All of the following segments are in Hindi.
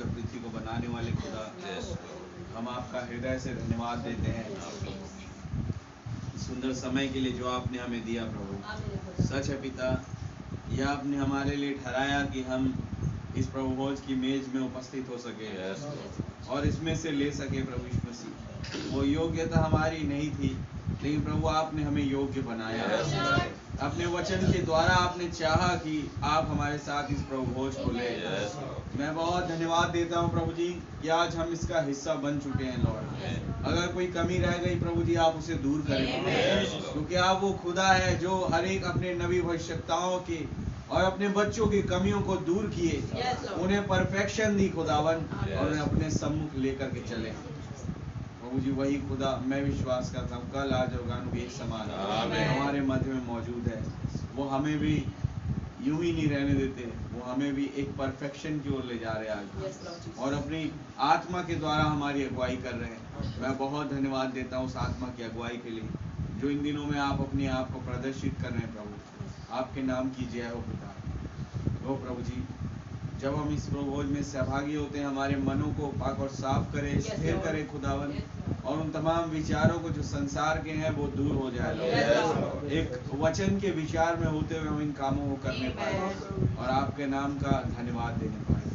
और पृथ्वी को बनाने वाले खुदा, हम आपका हृदय से धन्यवाद देते हैं सुंदर समय के लिए जो आपने हमें दिया प्रभु। सच है पिता, यह आपने हमारे लिए ठहराया कि हम इस प्रभु भोज की मेज में उपस्थित हो सके और इसमें से ले सके प्रभु यीशु मसीह। वो योग्यता हमारी नहीं थी, लेकिन प्रभु आपने हमें योग्य बनाया। अपने वचन के द्वारा आपने चाहा कि आप हमारे साथ इस प्रभु भोज को ले। मैं बहुत धन्यवाद देता हूँ प्रभु जी कि आज हम इसका हिस्सा बन चुके हैं लॉर्ड। अगर कोई कमी रह गई प्रभु जी, आप उसे दूर करें, क्योंकि आप वो खुदा है जो हर एक अपने नबी भविष्यवक्ताओं के और अपने बच्चों की कमियों को दूर किए, उन्हें परफेक्शन दी खुदावन, और उन्हें अपने सम्मुख लेकर के चले। प्रभु जी वही खुदा मैं विश्वास करता हूँ कल आज और गानु एक समान हमारे मध्य में मौजूद है। वो हमें भी यूं ही नहीं रहने देते, वो हमें भी एक परफेक्शन की ओर ले जा रहे हैं आज, और अपनी आत्मा के द्वारा हमारी अगुवाई कर रहे हैं। मैं बहुत धन्यवाद देता हूँ उस आत्मा की अगुवाई के लिए जो इन दिनों में आप अपने आप को प्रदर्शित कर रहे हैं प्रभु। आपके नाम की जय हो पिता। हो प्रभु जी, जब हम इस प्रभोज में सहभागी होते हैं, हमारे मनों को पाक और साफ करें, स्थिर करें खुदावन, और उन तमाम विचारों को जो संसार के हैं वो दूर हो जाए। एक वचन के विचार में होते हुए हम इन कामों को करने पाए और आपके नाम का धन्यवाद देने पाए।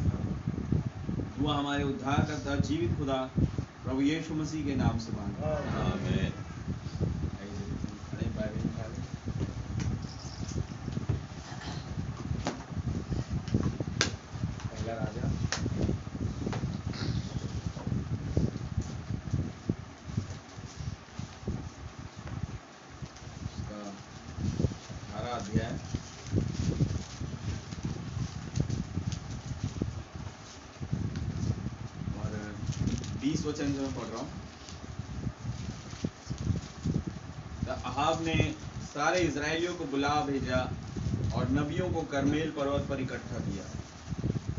दुआ हमारे उद्धार करता जीवित खुदा प्रभु यीशु मसीह के नाम से मांगते हैं, आमीन। पहला राजा अध्याय और 20 वचन जो मैं पढ़ रहा हूँ। अहाब ने सारे इजरायलियों को बुला भेजा और नबियों को करमेल पर्वत पर इकट्ठा किया,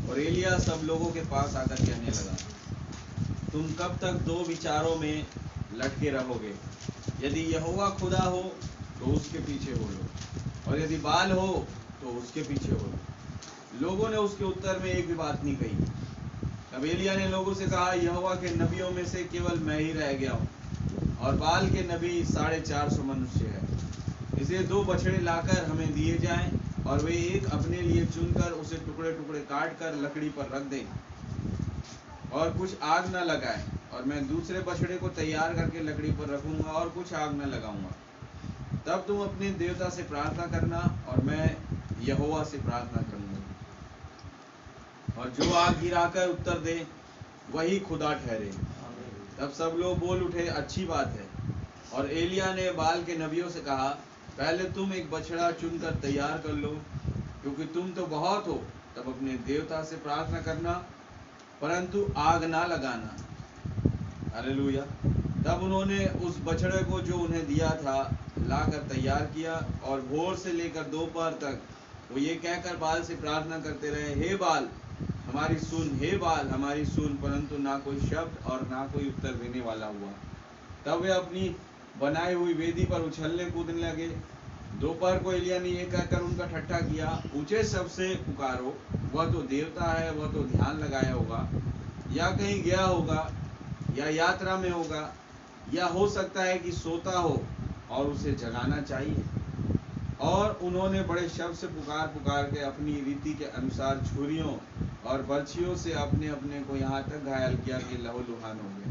और एलिया सब लोगों के पास आकर कहने लगा, तुम कब तक दो विचारों में लटके रहोगे? यदि यहोवा खुदा हो तो उसके पीछे हो लो, और यदि बाल हो तो उसके पीछे हो लो। लोगों ने उसके उत्तर में एक भी बात नहीं कही। तब एलिया ने लोगों से कहा, यहोवा के नबियों में से केवल मैं ही रह गया हूँ, और बाल के नबी 450 मनुष्य है। इसलिए 2 बछड़े लाकर हमें दिए जाएं, और वे एक अपने लिए चुनकर उसे टुकड़े टुकड़े काट कर लकड़ी पर रख दें, और कुछ आग न लगाएं, और मैं दूसरे बछड़े को तैयार करके लकड़ी पर रखूंगा और कुछ आग न लगाऊंगा। तब तुम अपने देवता से प्रार्थना करना और मैं यहोवा से प्रार्थना करूंगा, और जो आग गिराकर उत्तर दे वही खुदा ठहरे। तब सब लोग बोल उठे, अच्छी बात है। और एलिया ने बाल के नबियों से कहा, पहले तुम एक बछड़ा चुनकर तैयार कर लो, क्योंकि तुम तो बहुत हो। तब अपने देवता से प्रार्थना करना, परंतु आग ना लगाना। हालेलुया। तब उन्होंने उस बछड़े को जो उन्हें दिया था लाकर तैयार किया, और भोर से लेकर दोपहर तक वो ये कहकर बाल से प्रार्थना करते रहे, हे बाल हमारी सुन, हे बाल हमारी सुन, परंतु ना कोई शब्द और ना कोई उत्तर देने वाला हुआ। तब वे अपनी बनाई हुई वेदी पर उछलने कूदने लगे। दोपहर को एलिया ने यह कहकर उनका ठट्ठा किया, ऊंचे शब्द से पुकारो, वह तो देवता है, वह तो ध्यान लगाया होगा, या कहीं गया होगा, या यात्रा में होगा, या हो सकता है कि सोता हो और उसे जगाना चाहिए। और उन्होंने बड़े शब्द से पुकार पुकार के अपनी रीति के अनुसार छुरियों और बर्छियों से अपने अपने को यहाँ तक घायल किया कि लहूलुहान हो गए।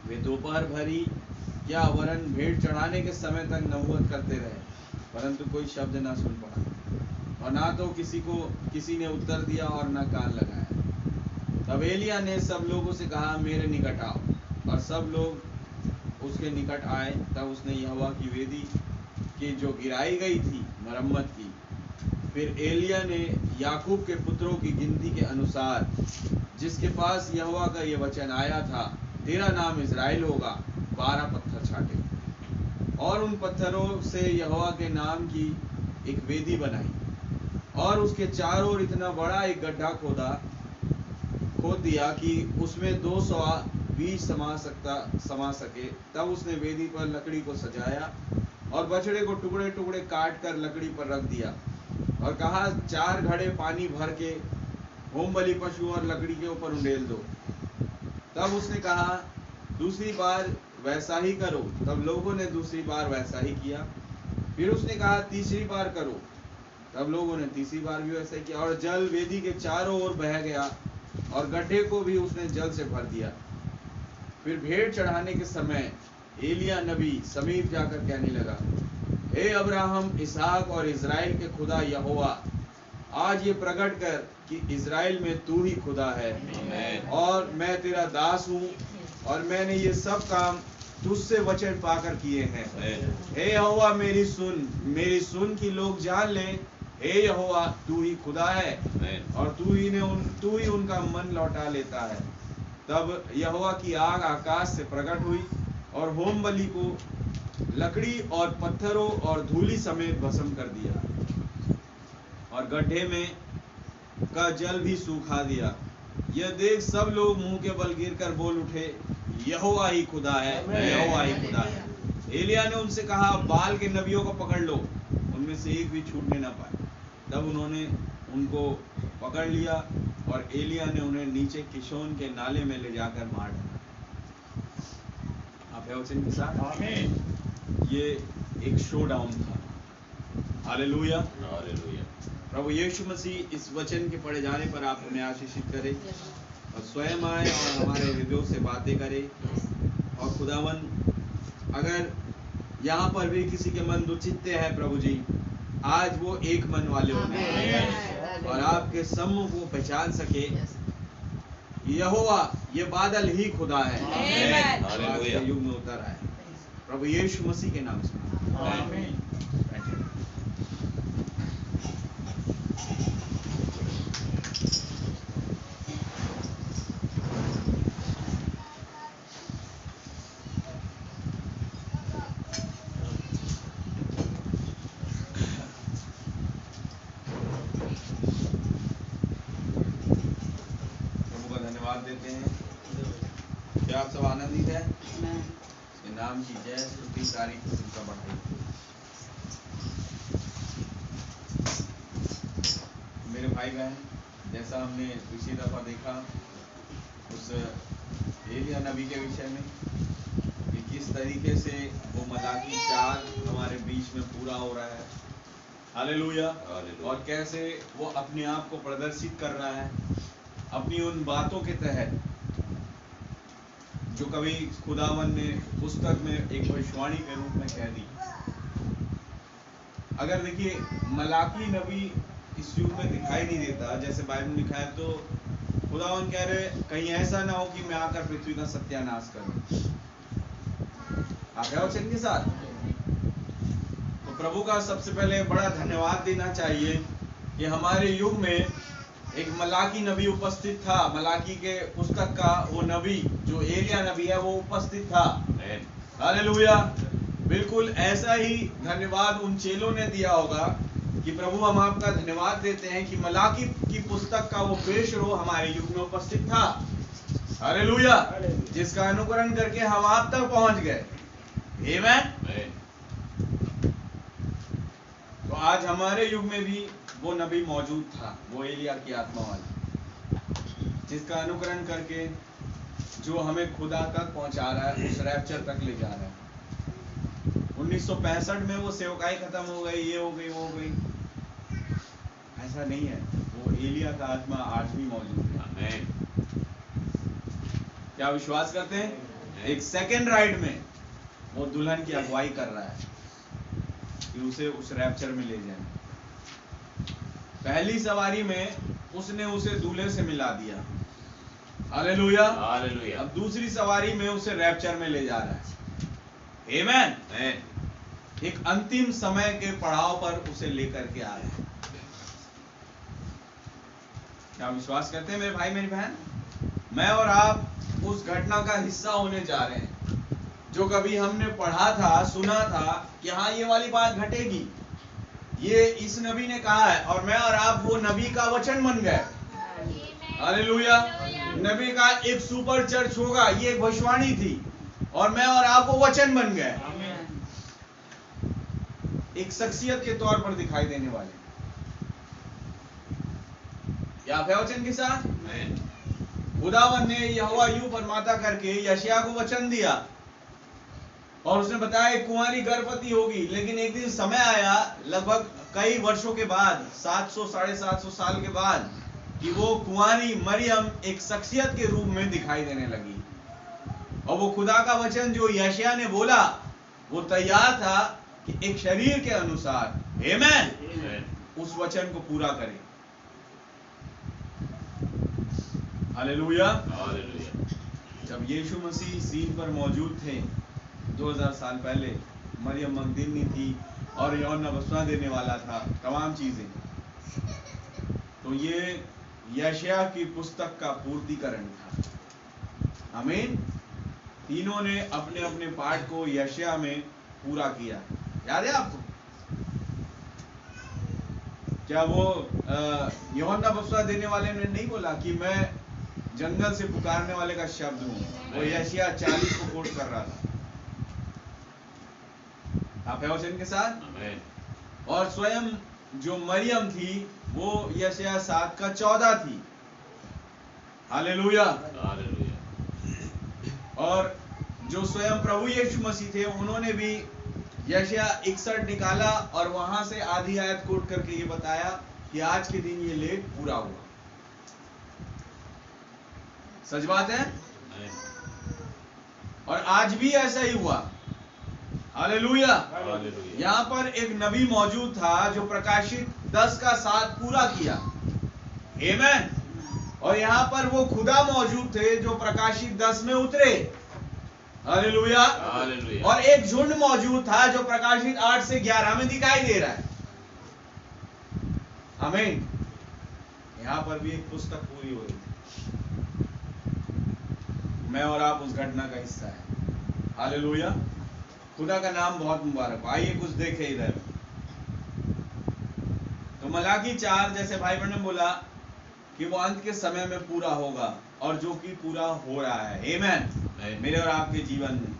वे दोपहर भरी या वरन भेंट चढ़ाने के समय तक नबूवत करते रहे, परंतु कोई शब्द ना सुन पड़ा, और ना तो किसी ने उत्तर दिया और ना कान लगाया। तब एलिया ने सब लोगों से कहा, मेरे निकट आओ, और सब लोग उसके निकट आए। तब उसने यहोवा की वेदी की जो गिराई गई थी मरम्मत की। फिर एलिया ने याकूब के पुत्रों की गिनती के अनुसार, जिसके पास यहोवा का ये वचन आया था, तेरा नाम इज़राइल होगा, 12 पत्थर छाटे, और उन पत्थरों से यहोवा के नाम की एक वेदी बनाई, और उसके चारों ओर इतना बड़ा एक गड्ढा खोद दिया कि उसमें 200 बीज समा सके। तब उसने वेदी पर लकड़ी को सजाया और बछड़े को टुकड़े टुकड़े काट कर लकड़ी पर रख दिया, और कहा, 4 घड़े पानी भर के होम बलि पशु और लकड़ी के ऊपर उंडेल दो। तब उसने कहा दूसरी बार वैसा ही करो। तब लोगों ने दूसरी बार वैसा ही किया। फिर उसने कहा तीसरी बार करो। तब लोगों ने तीसरी बार भी वैसा ही किया, और जल वेदी के चारों ओर बह गया और गड्ढे को भी उसने जल से भर दिया। फिर भेंट चढ़ाने के समय एलिया नबी समीप जाकर कहने लगा, हे अब्राहम, इसहाक और इज़राइल के खुदा यहोवा, आज ये प्रकट कर कि इज़राइल में तू ही खुदा है, और मैं तेरा दास हूँ, और मैंने ये सब काम तुझसे वचन पाकर किए हैं। हे यहोवा, मेरी सुन कि लोग जान लें, हे यहोवा, तू ही खुदा है, और तू ही उनका मन लौटा लेता है। तब यहोवा की आग आकाश से प्रकट हुई और होम बलि को लकड़ी और पत्थरों और धूलि समेत भस्म कर दिया, और गड्ढे में का जल भी सूखा दिया। यह देख सब लोग मुंह के बल गिरकर बोल उठे, यहोवा ही खुदा है, यहोवा ही खुदा है। एलिया ने उनसे कहा, बाल के नबियों को पकड़ लो, उनमें से एक भी छूटने न पाए। तब उन्होंने उनको पकड़ लिया, और एलिया ने उन्हें नीचे किशोन के नाले में ले जाकर मार डाला। आप है वचन के साथ? आमीन। ये एक शो डाउन था। Hallelujah, hallelujah. प्रभु यीशु मसीह इस वचन के पढ़े जाने पर आप हमें आशीषित करे, और स्वयं आए और हमारे हृदयों से बातें करे। और खुदावन, अगर यहाँ पर भी किसी के मन दुचित्ते हैं प्रभु जी, आज वो एक मन वाले होंगे और आपके सम्मुख वो पहचान सके, यहोवा ये बादल ही खुदा है, आज के युग में उतर आए। प्रभु यीशु मसीह के नाम से आमीन। देते हैं। क्या आप सब आनंदित हैं? इसके नाम की जय स्तुति तारीफ प्रशंसा बढ़ाई। मेरे भाई बहन, जैसा हमने पिछली दफा देखा उस एलिया नबी के विषय में कि किस तरीके से वो मलाकी 4 हमारे बीच में पूरा हो रहा है। हालेलुया। और कैसे वो अपने आप को प्रदर्शित कर रहा है अपनी उन बातों के तहत जो कभी खुदावन ने पुस्तक में एक भविष्यवाणी के रूप में कह दी। अगर देखिए, मलाकी नबी इस युग में दिखाई नहीं देता जैसे बाइबल में लिखा है, तो खुदावन कह रहे कहीं ऐसा ना हो कि मैं आकर पृथ्वी का सत्यानाश करूं। आप है वचन के साथ? तो प्रभु का सबसे पहले बड़ा धन्यवाद देना चाहिए कि हमारे युग में एक मलाकी नबी उपस्थित था। मलाकी के पुस्तक का वो नबी जो एलिया नबी है वो उपस्थित था। हालेलुया। बिल्कुल ऐसा ही धन्यवाद उन चेलों ने दिया होगा कि प्रभु हम आपका धन्यवाद देते हैं कि मलाकी की पुस्तक का वो पेशरो हमारे युग में उपस्थित था। हालेलुया। जिसका अनुकरण करके हम आप तक पहुंच गए। आमीन। तो आज हमारे युग में भी वो नबी मौजूद था, वो एलिया की आत्मा वाला, जिसका अनुकरण करके जो हमें खुदा तक पहुंचा रहा है, उस रैप्चर तक ले जा रहा है। 1965 में वो सेवकाई खत्म हो गई, ये हो गई, वो हो गई, ऐसा नहीं है। वो एलिया का आत्मा आज भी मौजूद है। क्या विश्वास करते हैं? एक सेकंड राइड में वो दुल्हन की अगुवाई कर रहा है कि उसे उस रैप्चर में ले जाए। पहली सवारी में उसने उसे दूल्हे से मिला दिया। Hallelujah, hallelujah. अब दूसरी सवारी में उसे रैप्चर में ले जा रहा है। आमीन। एक अंतिम समय के पड़ाव पर उसे लेकर के आ रहा है। क्या विश्वास करते हैं मेरे भाई मेरी बहन? मैं और आप उस घटना का हिस्सा होने जा रहे हैं जो कभी हमने पढ़ा था, सुना था कि हाँ ये वाली बात घटेगी, ये इस नबी ने कहा है, और मैं और आप वो नबी का वचन बन गए। हालेलुया। नबी का एक सुपर चर्च होगा, ये एक भविष्यवाणी थी, और मैं और आप वो वचन बन गए, एक शख्सियत के तौर पर दिखाई देने वाले। क्या आप है वचन के साथ? खुदावन ने यहोवा यूं फरमाता करके यशायाह को वचन दिया और उसने बताया एक कुंवारी गर्भवती होगी। लेकिन एक दिन समय आया, लगभग कई वर्षों के बाद, 700-750 साल के बाद, कि वो कुंवारी मरियम एक शख्सियत के रूप में दिखाई देने लगी। और वो खुदा का वचन जो यशायाह ने बोला वो तैयार था कि एक शरीर के अनुसार, आमीन, उस वचन को पूरा करे। हालेलुया। जब यीशु मसीह सीन पर मौजूद थे 2000 साल पहले, मरियम मगदलीनी थी और यूहन्ना बपतिस्मा देने वाला था, तमाम चीजें, तो ये यशायाह की पुस्तक का पूर्तिकरण था। आमीन। तीनों ने अपने अपने पाठ को यशायाह में पूरा किया। याद है आपको? क्या वो यूहन्ना बपतिस्मा देने वाले ने नहीं बोला कि मैं जंगल से पुकारने वाले का शब्द हूं? वो यशायाह 40 को कोट कर रहा था। आप है वचन के साथ? और स्वयं जो मरियम थी वो यशायाह 7 का 14 थी। हालेलुया। और जो स्वयं प्रभु यीशु मसीह थे उन्होंने भी यशायाह 61 निकाला और वहां से आधी आयत कोट करके ये बताया कि आज के दिन ये लेख पूरा हुआ। सच बात है। और आज भी ऐसा ही हुआ। हालेलुया। यहाँ पर एक नबी मौजूद था जो प्रकाशित 10 का 7 पूरा किया। आमीन। और यहाँ पर वो खुदा मौजूद थे जो प्रकाशित 10 में उतरे। हालेलुया। और एक झुंड मौजूद था जो प्रकाशित 8 से 11 में दिखाई दे रहा है। आमीन। यहाँ पर भी एक पुस्तक पूरी हो रही थी। मैं और आप उस घटना का हिस्सा है। हालेलुया। खुदा का नाम बहुत मुबारक। आइए कुछ देखें इधर। तो मलाकी 4, जैसे भाई बहन ने बोला कि वो अंत के समय में पूरा होगा और जो कि पूरा हो रहा है। आमीन। मेरे और आपके जीवन में।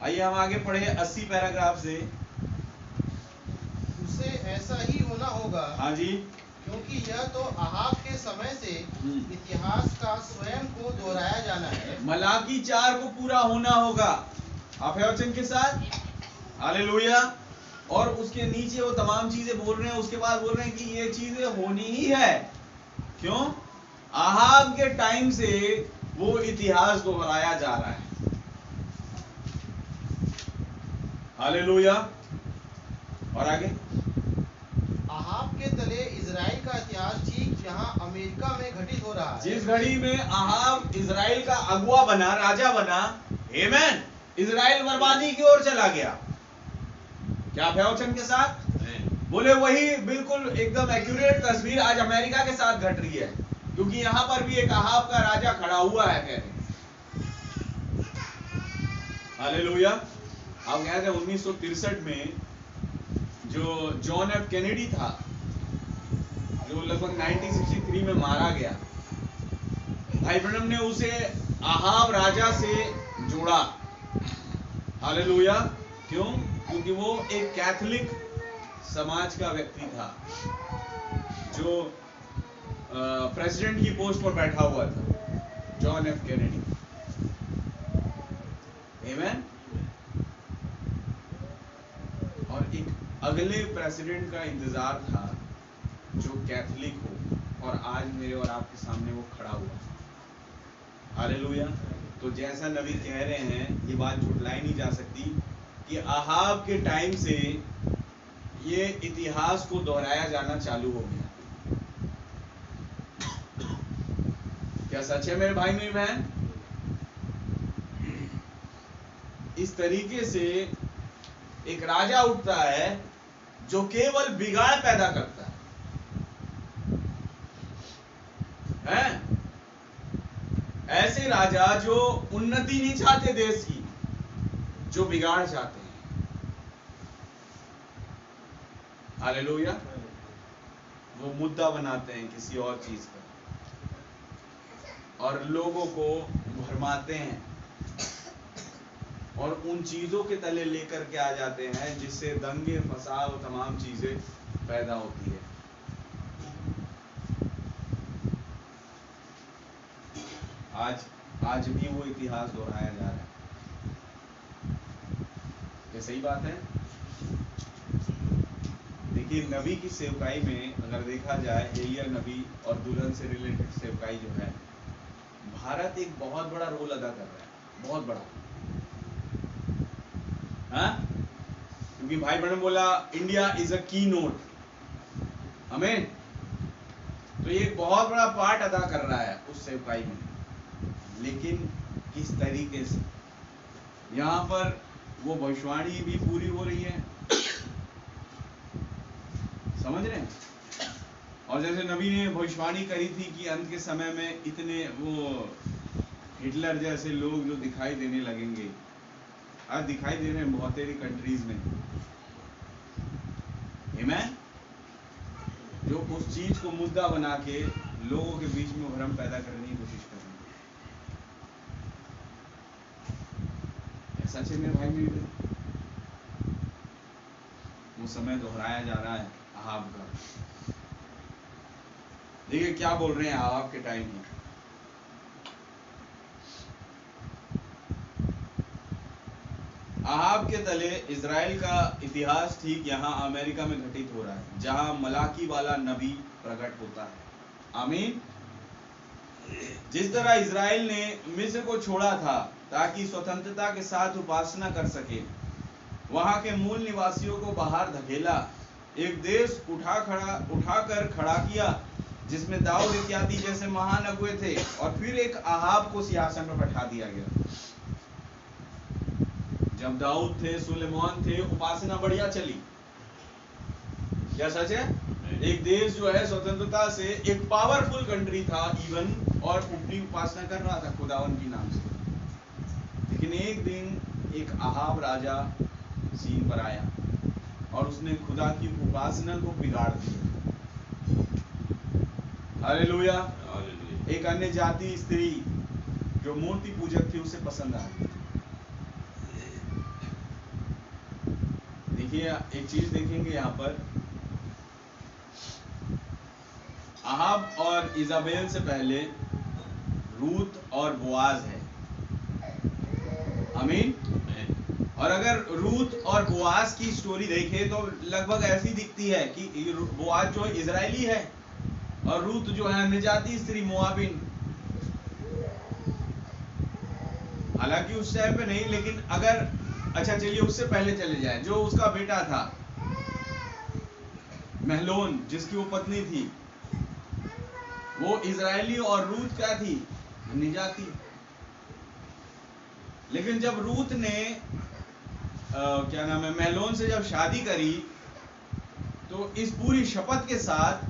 आइए हम आगे पढ़े 80 पैराग्राफ से। उसे ऐसा ही होना होगा। हाँ जी। क्योंकि यह तो अहाब के समय से इतिहास का स्वयं को दोहराया जाना है। मलाकी 4 को पूरा होना होगा। आप है वचन के साथ? हालेलुया। और उसके नीचे वो तमाम चीजें बोल रहे हैं, उसके बाद बोल रहे हैं कि ये चीजें होनी ही है। क्यों? अहाब के टाइम से वो इतिहास दोहराया जा रहा है। हालेलुया। और आगे अहाब के तले इजराइल का इतिहास ठीक यहाँ अमेरिका में घटित हो रहा है। जिस घड़ी में अहाब इजराइल का अगुआ बना, राजा बना, आमीन, इजराइल बर्बादी की ओर चला गया। क्या आप है वचन के साथ? बोले वही बिल्कुल एकदम एक्यूरेट तस्वीर आज अमेरिका के साथ घट रही है। क्योंकि यहां पर भी एक अहाब का राजा खड़ा हुआ है, कहते हैं। हालेलुया। आप कहते हैं 1963 में जो जॉन एफ कैनेडी था, जो लगभग 1963 में मारा गया, भाई ब्रनम ने उसे अहाब राजा से जोड़ा। हालेलुया। क्यों? क्योंकि वो एक कैथोलिक समाज का व्यक्ति था जो प्रेसिडेंट की पोस्ट पर बैठा हुआ था, जॉन एफ कैनेडी। आमीन। और एक अगले प्रेसिडेंट का इंतजार था जो कैथोलिक हो, और आज मेरे और आपके सामने वो खड़ा हुआ। हालेलुया। तो जैसा नबी कह रहे हैं, ये बात झुटलाई नहीं जा सकती कि अहाब के टाइम से ये इतिहास को दोहराया जाना चालू हो गया। क्या सच है मेरे भाई मेरी बहन? इस तरीके से एक राजा उठता है जो केवल बिगाड़ पैदा करता है? ऐसे राजा जो उन्नति नहीं चाहते देश की, जो बिगाड़ चाहते हैं। हालेलुया। वो मुद्दा बनाते हैं किसी और चीज का और लोगों को भरमाते हैं और उन चीजों के तले लेकर के आ जाते हैं जिससे दंगे फसाद और तमाम चीजें पैदा होती है। आज भी वो इतिहास दोहराया जा रहा है। क्या सही बात है? देखिए, नबी की सेवकाई में अगर देखा जाए, एलिया नबी और दुल्हन से रिलेटेड सेवकाई जो है, भारत एक बहुत बड़ा रोल अदा कर रहा है, बहुत बड़ा। हाँ, क्योंकि भाई बहन बोला इंडिया इज अ की नोट, हमें तो ये एक बहुत बड़ा पार्ट अदा कर रहा है उस सेवकाई में। लेकिन किस तरीके से यहाँ पर वो भविष्यवाणी भी पूरी हो रही है, समझ रहे हैं? और जैसे नबी ने भविष्यवाणी करी थी कि अंत के समय में इतने वो हिटलर जैसे लोग जो दिखाई देने लगेंगे, आज दिखाई दे रहे हैं बहुत सारी कंट्रीज में, आमीन, जो उस चीज को मुद्दा बना के लोगों के बीच में भ्रम पैदा करने की कोशिश कर रहे हैं। ऐसा सच में भाई मेरे, वो समय दोहराया जा रहा है अहाब का। देखिए क्या बोल रहे हैं अहाब के टाइम में। अहाब के तले इजराइल का इतिहास ठीक यहाँ अमेरिका में घटित हो रहा है, जहां मलाकी वाला नबी प्रकट होता है। आमीन। जिस तरह इजराइल ने मिस्र को छोड़ा था ताकि स्वतंत्रता के साथ उपासना कर सके, वहां के मूल निवासियों को बाहर धकेला, एक देश उठाकर खड़ा किया जिसमें दाऊद इत्यादि जैसे महान अगुए थे, और फिर एक अहाब को सिंहासन पर बैठा दिया गया। जब दाऊद थे, सुलेमान थे, उपासना बढ़िया चली। क्या सच है? एक देश जो है स्वतंत्रता से एक पावरफुल कंट्री था इवन, और अपनी उपासना कर रहा था खुदावन के नाम से। लेकिन एक दिन एक अहाब राजा सीन पर आया और उसने खुदा की उपासना को बिगाड़ दिया। हालेलुया। एक अन्य जाति स्त्री जो मूर्ति पूजक थी उसे पसंद आ गई। देखिए एक चीज देखेंगे यहाँ पर, अहाब और इजाबेल से पहले रूत और बोआज है। आमीन। और अगर रूत और बोआज की स्टोरी देखें तो लगभग ऐसी दिखती है कि बोआज जो इजरायली है और रूत जो है अन्य जाति स्त्री मोआबिन। हालांकि उस टाइम पे नहीं, लेकिन अगर अच्छा चलिए उससे पहले चले जाए, जो उसका बेटा था महलोन, जिसकी वो पत्नी थी, वो इजरायली और रूत क्या थी? अन्य जाति। लेकिन जब रूत ने क्या नाम है, महलोन से जब शादी करी, तो इस पूरी शपथ के साथ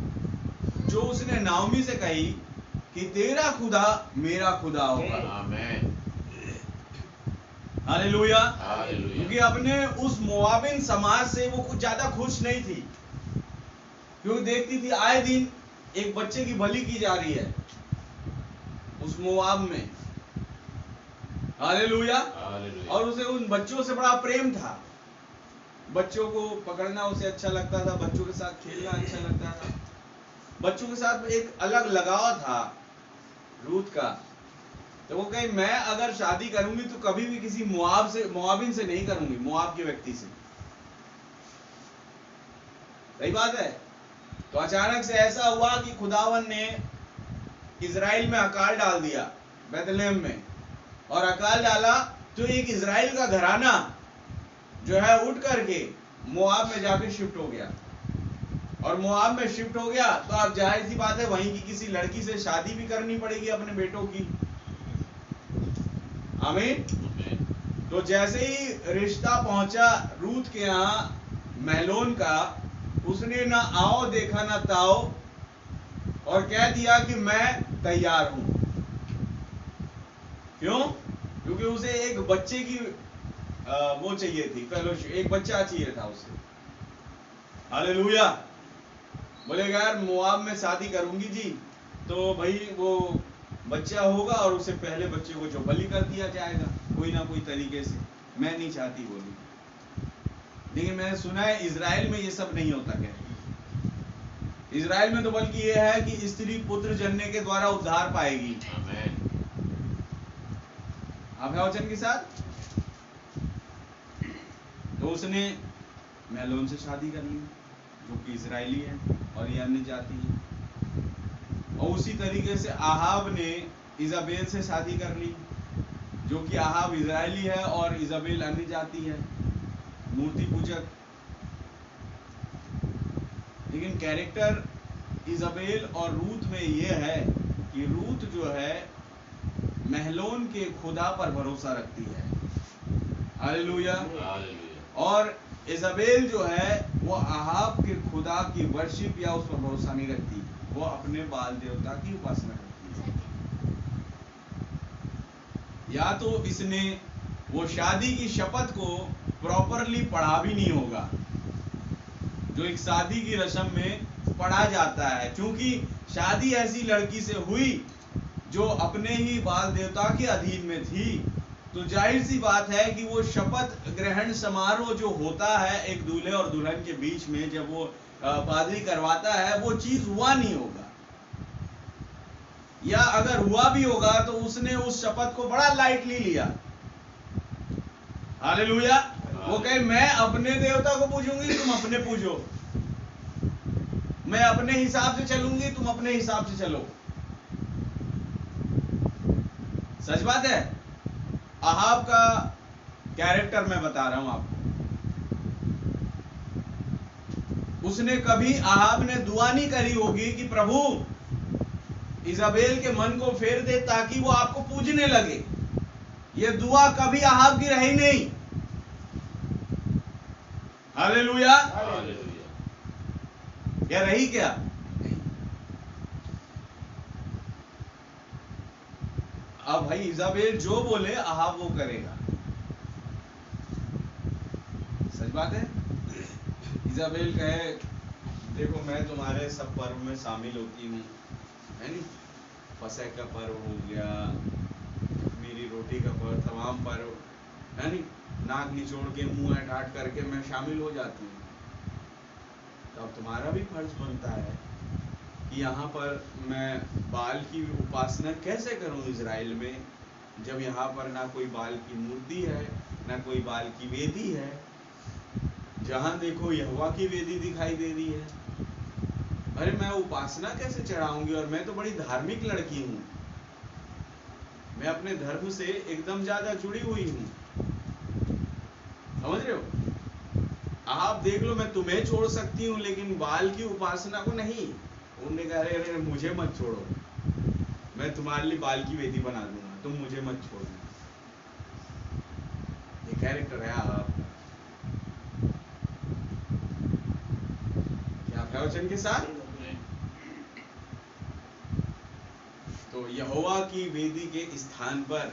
जो उसने नाओमी से कही कि तेरा खुदा मेरा खुदा होगा। आमीन। हालेलुया। हालेलुया। क्योंकि अपने उस मोआबिन समाज से वो कुछ ज्यादा खुश नहीं थी, क्योंकि देखती थी आए दिन एक बच्चे की बलि की जा रही है उस मोआब में। हालेलुया। और उसे उन बच्चों से बड़ा प्रेम था, बच्चों को पकड़ना उसे अच्छा लगता था, बच्चों के साथ खेलना अच्छा लगता था, बच्चों के साथ एक अलग लगाव था रूत का। तो वो कही मैं अगर शादी करूंगी तो कभी भी किसी मोआबिन से नहीं करूंगी, मोआब के व्यक्ति से। सही बात है। तो अचानक से ऐसा हुआ कि खुदावन ने इजराइल में अकाल डाल दिया, बैतलहम में, और अकाल डाला तो एक इजराइल का घराना जो है उठ करके मोआब में जाके शिफ्ट हो गया। और मोआब में शिफ्ट हो गया तो अब जाहिर सी बात है वहीं की किसी लड़की से शादी भी करनी पड़ेगी अपने बेटों की। आमीन। तो जैसे ही रिश्ता पहुंचा रूत के यहाँ महलोन का, उसने ना आओ देखा ना ताओ, और कह दिया कि मैं तैयार हूं। क्यों? क्योंकि उसे एक बच्चे की वो चाहिए थी, फेलोशिप, एक बच्चा चाहिए था उसे। हालेलुया। बोलेगा यार मोआब में शादी करूंगी जी, तो भाई वो बच्चा होगा और उसे पहले बच्चे को जो बलि कर दिया जाएगा कोई ना कोई तरीके से। मैं नहीं चाहती बोली। लेकिन मैंने सुना है इजराइल में ये सब नहीं होता। क्या इजराइल में तो बल्कि ये है कि स्त्री पुत्र जन्ने के द्वारा उद्धार पाएगी। आमीन। आप है वचन के साथ। तो उसने मेहलोन से शादी कर ली जो कि इजरायली है और ये अन्य जाति है, और उसी तरीके से आहाब ने इजाबेल से शादी कर ली जो कि आहाब इजरायली है और इजाबेल अन्य जाति है, मूर्ति पूजक। लेकिन कैरेक्टर इजाबेल और रूथ में यह है कि रूथ जो है महलोन के खुदा पर भरोसा रखती है। हालेलुया। और इजाबेल जो है वो आहाब के खुदा की वर्शिप या उस पर भरोसा नहीं रखती, वो अपने बाल देवता की उपासना करती है। या तो इसने वो शादी की शपथ को प्रॉपरली पढ़ा भी नहीं होगा, जो एक शादी की रस्म में पढ़ा जाता है, क्योंकि शादी ऐसी लड़की से हुई जो अपने ही बाल देवता के अधीन में थी, तो जाहिर सी बात है कि वो शपथ ग्रहण समारोह जो होता है एक दूल्हे और दुल्हन के बीच में, जब वो पादरी करवाता है, वो चीज हुआ नहीं होगा, या अगर हुआ भी होगा तो उसने उस शपथ को बड़ा लाइटली लिया। हालेलुया। वो कहे मैं अपने देवता को पूजूंगी, तुम अपने पूजो, मैं अपने हिसाब से चलूंगी, तुम अपने हिसाब से चलो। सच बात है। आहाब का कैरेक्टर मैं बता रहा हूं आपको। उसने कभी, आहाब ने दुआ नहीं करी होगी कि प्रभु इजाबेल के मन को फेर दे ताकि वो आपको पूजने लगे। ये दुआ कभी आहाब की रही नहीं। हालेलुया। क्या रही क्या? अब भाई इजाबेल जो बोले आहाब वो करेगा। सच बात है। इजाबेल कहे देखो मैं तुम्हारे सब पर्व में शामिल होती हूँ, है नहीं, फसह का पर्व हो गया, मेरी रोटी का पर्व, तमाम पर्व, है नहीं, नाक निचोड़ के मुंह हटाट करके मैं शामिल हो जाती हूँ। तो अब तुम्हारा भी फर्ज बनता है कि यहाँ पर मैं बाल की उपासना कैसे करूँ इजराइल में, जब यहाँ पर ना कोई बाल की मूर्ति है, ना कोई बाल की वेदी है। जहाँ देखो यहोवा की वेदी दिखाई दे रही है। अरे मैं उपासना कैसे चढ़ाऊंगी? और मैं तो बड़ी धार्मिक लड़की हूँ, मैं अपने धर्म से एकदम ज्यादा जुड़ी हुई हूँ। समझ रहे हो? आप देख लो, मैं तुम्हें छोड़ सकती हूँ लेकिन बाल की उपासना को नहीं। उन्होंने कहा अरे मुझे मत छोड़ो, मैं तुम्हारे लिए बाल की वेदी बना दूंगा, तुम मुझे मत छोड़ो। ये कैरेक्टर है आप क्या वचन के साथ। तो यहोवा की वेदी के स्थान पर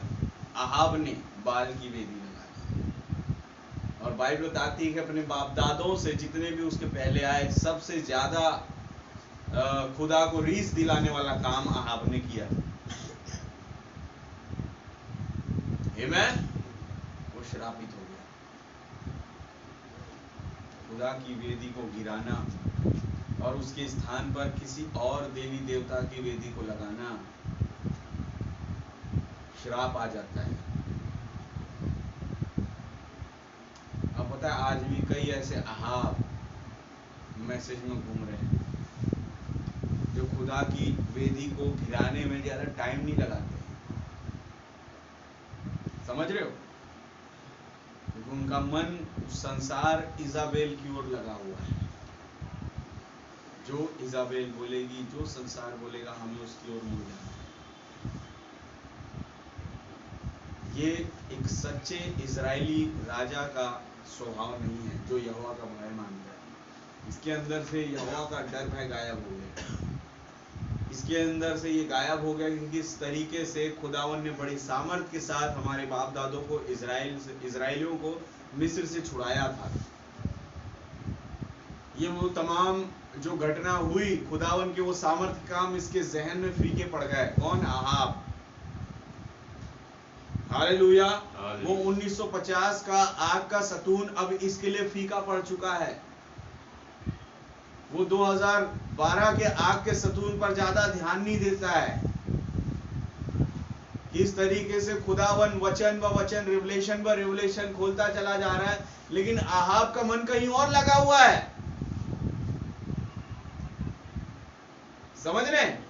आहाब ने बाल की वेदी लगा दी। और बाइबल बताती है कि अपने बाप दादों से जितने भी उसके पहले आए, सबसे ज्यादा खुदा को रीस दिलाने वाला काम आहाब ने किया। आमीन। वो श्रापित हो गया। खुदा की वेदी को गिराना और उसके स्थान पर किसी और देवी देवता की वेदी को लगाना, श्राप आ जाता है। अब पता है आज भी कई ऐसे आहाब मैसेज में घूम रहे हैं जो खुदा की वेदी को गिराने में ज्यादा टाइम नहीं लगाते। समझ रहे हो? क्योंकि उनका मन संसार इजाबेल की ओर लगा हुआ है। जो इजाबेल बोलेगी, जो संसार बोलेगा, हमें उसकी ओर मुड़ जाना है। ये एक सच्चे इजरायली राजा का स्वभाव नहीं है जो यहोवा का भय मानता है। इसके अंदर से यहोवा का डर भय गायब हो गया। इसके अंदर से ये गायब हो गया क्योंकि इस तरीके से खुदावन ने बड़ी सामर्थ के साथ हमारे बाप दादों को इजराइलियों को मिस्र से छुड़ाया था। ये वो तमाम जो घटना हुई, खुदावन के वो सामर्थ काम इसके जहन में फीके पड़ गए। कौन? आहाब। हालेलुया। वो 1950 का आग का सतून अब इसके लिए फीका पड़ चुका है। वो 2012 के आग के सतून पर ज्यादा ध्यान नहीं देता है इस तरीके से खुदावन वचन व वचन, रिवलेशन व रिवलेशन खोलता चला जा रहा है, लेकिन आहाब का मन कहीं और लगा हुआ है। समझ रहे हैं?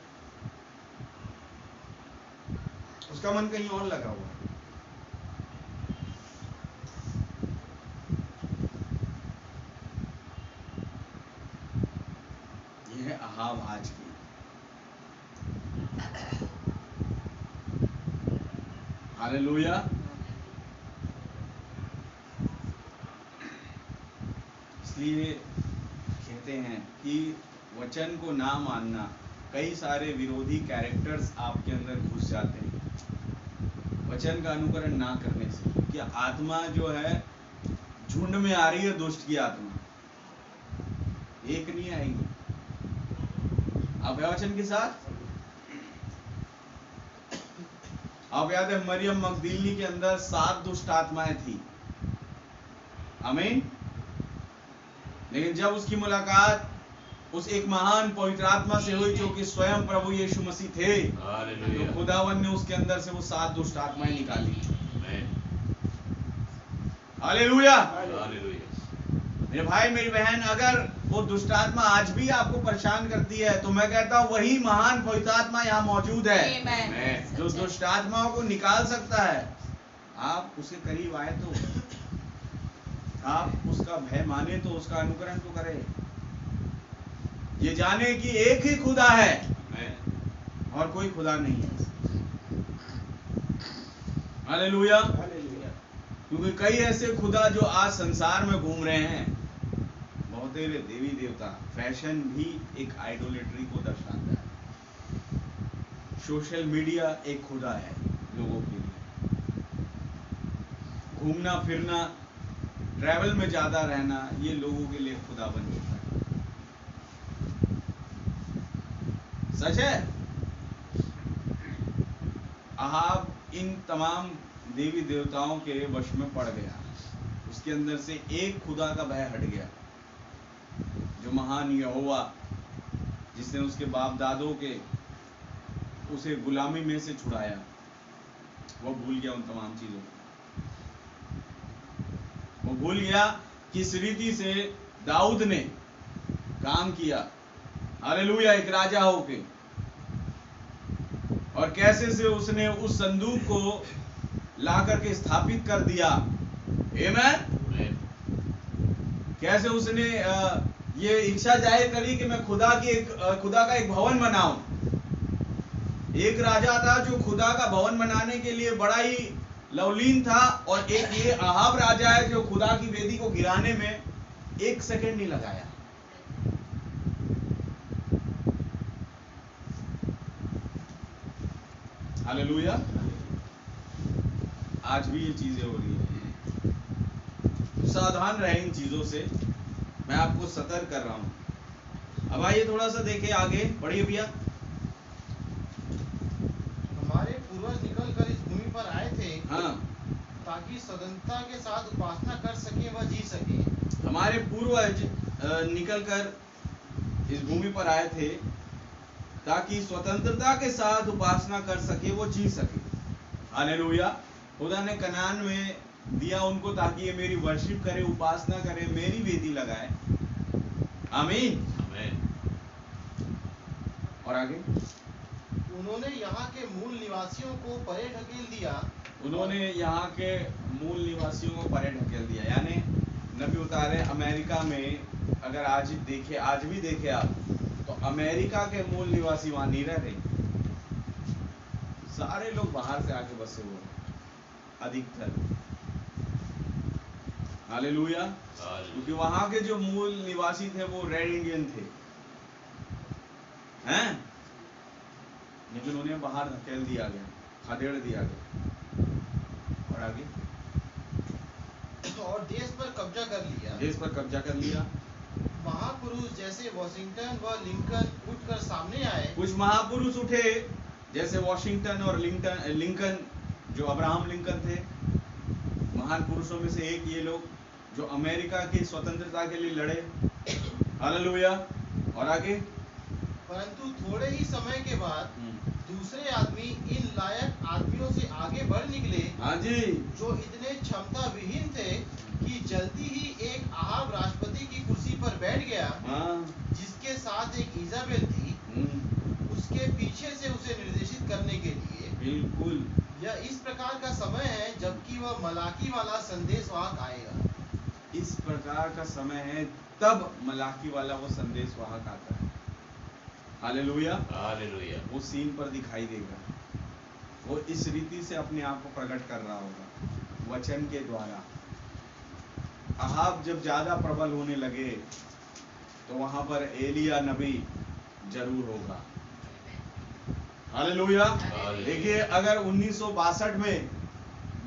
उसका मन कहीं और लगा हुआ है। यह है आहाब आज की। हालेलुया। इसलिए कहते हैं कि वचन को ना मानना, कई सारे विरोधी कैरेक्टर्स आपके अंदर घुस जाते हैं वचन का अनुकरण ना करने से। क्योंकि आत्मा जो है झुंड में आ रही है, दुष्ट की आत्मा एक नहीं आएगी। आप है वचन के साथ? आप याद है मरियम मगदलीनी के अंदर 7 दुष्ट आत्माएं थी, आमीन। लेकिन जब उसकी मुलाकात उस एक महान पवित्र आत्मा से हुई जो कि स्वयं प्रभु यीशु मसीह थे, तो खुदावन ने उसके अंदर से वो 7 दुष्ट आत्माएं निकाली। हालेलुया। मेरे भाई मेरी बहन, अगर वो दुष्ट आत्मा आज भी आपको परेशान करती है, तो मैं कहता हूं वही महान पवित्र आत्मा यहाँ मौजूद है जो दुष्ट आत्माओं को निकाल सकता है। आप उसके करीब आए तो, आप उसका भय माने तो, उसका अनुकरण तो करें। ये जाने कि एक ही खुदा है और कोई खुदा नहीं है। हालेलुया। क्योंकि कई ऐसे खुदा जो आज संसार में घूम रहे हैं, बहुतेरे देवी देवता, फैशन भी एक आइडोलेट्री को दर्शाता है। सोशल मीडिया एक खुदा है लोगों के लिए। घूमना फिरना, ट्रैवल में ज्यादा रहना, ये लोगों के लिए खुदा बन चुका है। सच है। आहाब इन तमाम देवी देवताओं के वश में पड़ गया। उसके अंदर से एक खुदा का भय हट गया, जो महान यहोवा जिसने उसके बाप दादों के उसे गुलामी में से छुड़ाया, वो भूल गया उन तमाम चीजों को। वो भूल गया किस रीति से दाऊद ने काम किया, हालेलुया, एक राजा होके, और कैसे से उसने उस संदूक को ला करके स्थापित कर दिया। आमीन। कैसे उसने ये इच्छा जाहिर करी कि मैं खुदा का एक भवन बनाऊं। एक राजा था जो खुदा का भवन बनाने के लिए बड़ा ही लवलीन था, और एक ये आहाब राजा है जो खुदा की वेदी को गिराने में 1 सेकंड नहीं लगाया। हालेलुया। आज भी ये चीजें हो रही हैं। सावधान रहें इन चीजों से, मैं आपको सतर्क कर रहा हूं। अब आइए थोड़ा सा देखें आगे, पढ़िए भैया। हमारे पूर्वज निकल कर इस भूमि पर आए थे, हाँ, ताकि स्वतंत्रता के साथ उपासना कर सके व जी सके। हमारे पूर्वज निकल कर इस भूमि पर आए थे ताकि स्वतंत्रता के साथ उपासना कर सके, वो जी सके। हालेलुया। खुदा ने कनान में दिया उनको ताकि ये मेरी वर्शिप करे, उपासना करे, मेरी वेदी लगाए। आमीन। और आगे, उन्होंने यहाँ के मूल निवासियों को परे ढकेल दिया। उन्होंने यहाँ के मूल निवासियों को परे ढकेल दिया। यानी नबी उतारे अमेरिका में, अगर आज भी देखे आप, तो अमेरिका के मूल निवासी वहां नहीं रह रहे। सारे लोग बाहर से आके बसे हुए अधिकतर। हालेलुया। क्योंकि वहां के जो मूल निवासी थे वो रेड इंडियन थे, हैं, लेकिन उन्हें बाहर धकेल दिया गया, खदेड़ दिया गया। और आगे, और देश पर कब्जा कर लिया। देश पर कब्जा कर लिया। महापुरुष जैसे वॉशिंगटन व लिंकन उठकर सामने आए। कुछ महापुरुष उठे, जैसे वॉशिंगटन और लिंकन, जो अब्राहम लिंकन थे, महान पुरुषों में से एक ये लोग, जो अमेरिका की स्वतंत्रता के लिए लड़े। हालेलुया। और आगे, परंतु थोड़े ही समय के बाद दूसरे आदमी इन लायक आदमियों से आगे बढ़ निकले, हाँ जी, जो इतने क्षमता विहीन थे कि जल्दी ही एक अहाब राष्ट्रपति की कुर्सी पर बैठ गया, हाँ, जिसके साथ एक इजाबेल थी, उसके पीछे से उसे निर्देशित करने के लिए। बिल्कुल। यह इस प्रकार का समय है जबकि वह मलाकी वाला संदेशवाहक आएगा। इस प्रकार का समय है तब मलाकी वाला वो संदेशवाहक आता है। Hallelujah, hallelujah. वो सीन पर दिखाई देगा, वो इस रीति से अपने आप को प्रकट कर रहा होगा वचन के द्वारा। अहाब जब ज्यादा प्रबल होने लगे तो वहां पर एलिया नबी जरूर होगा। हालेलुया। देखिए, अगर 1962 में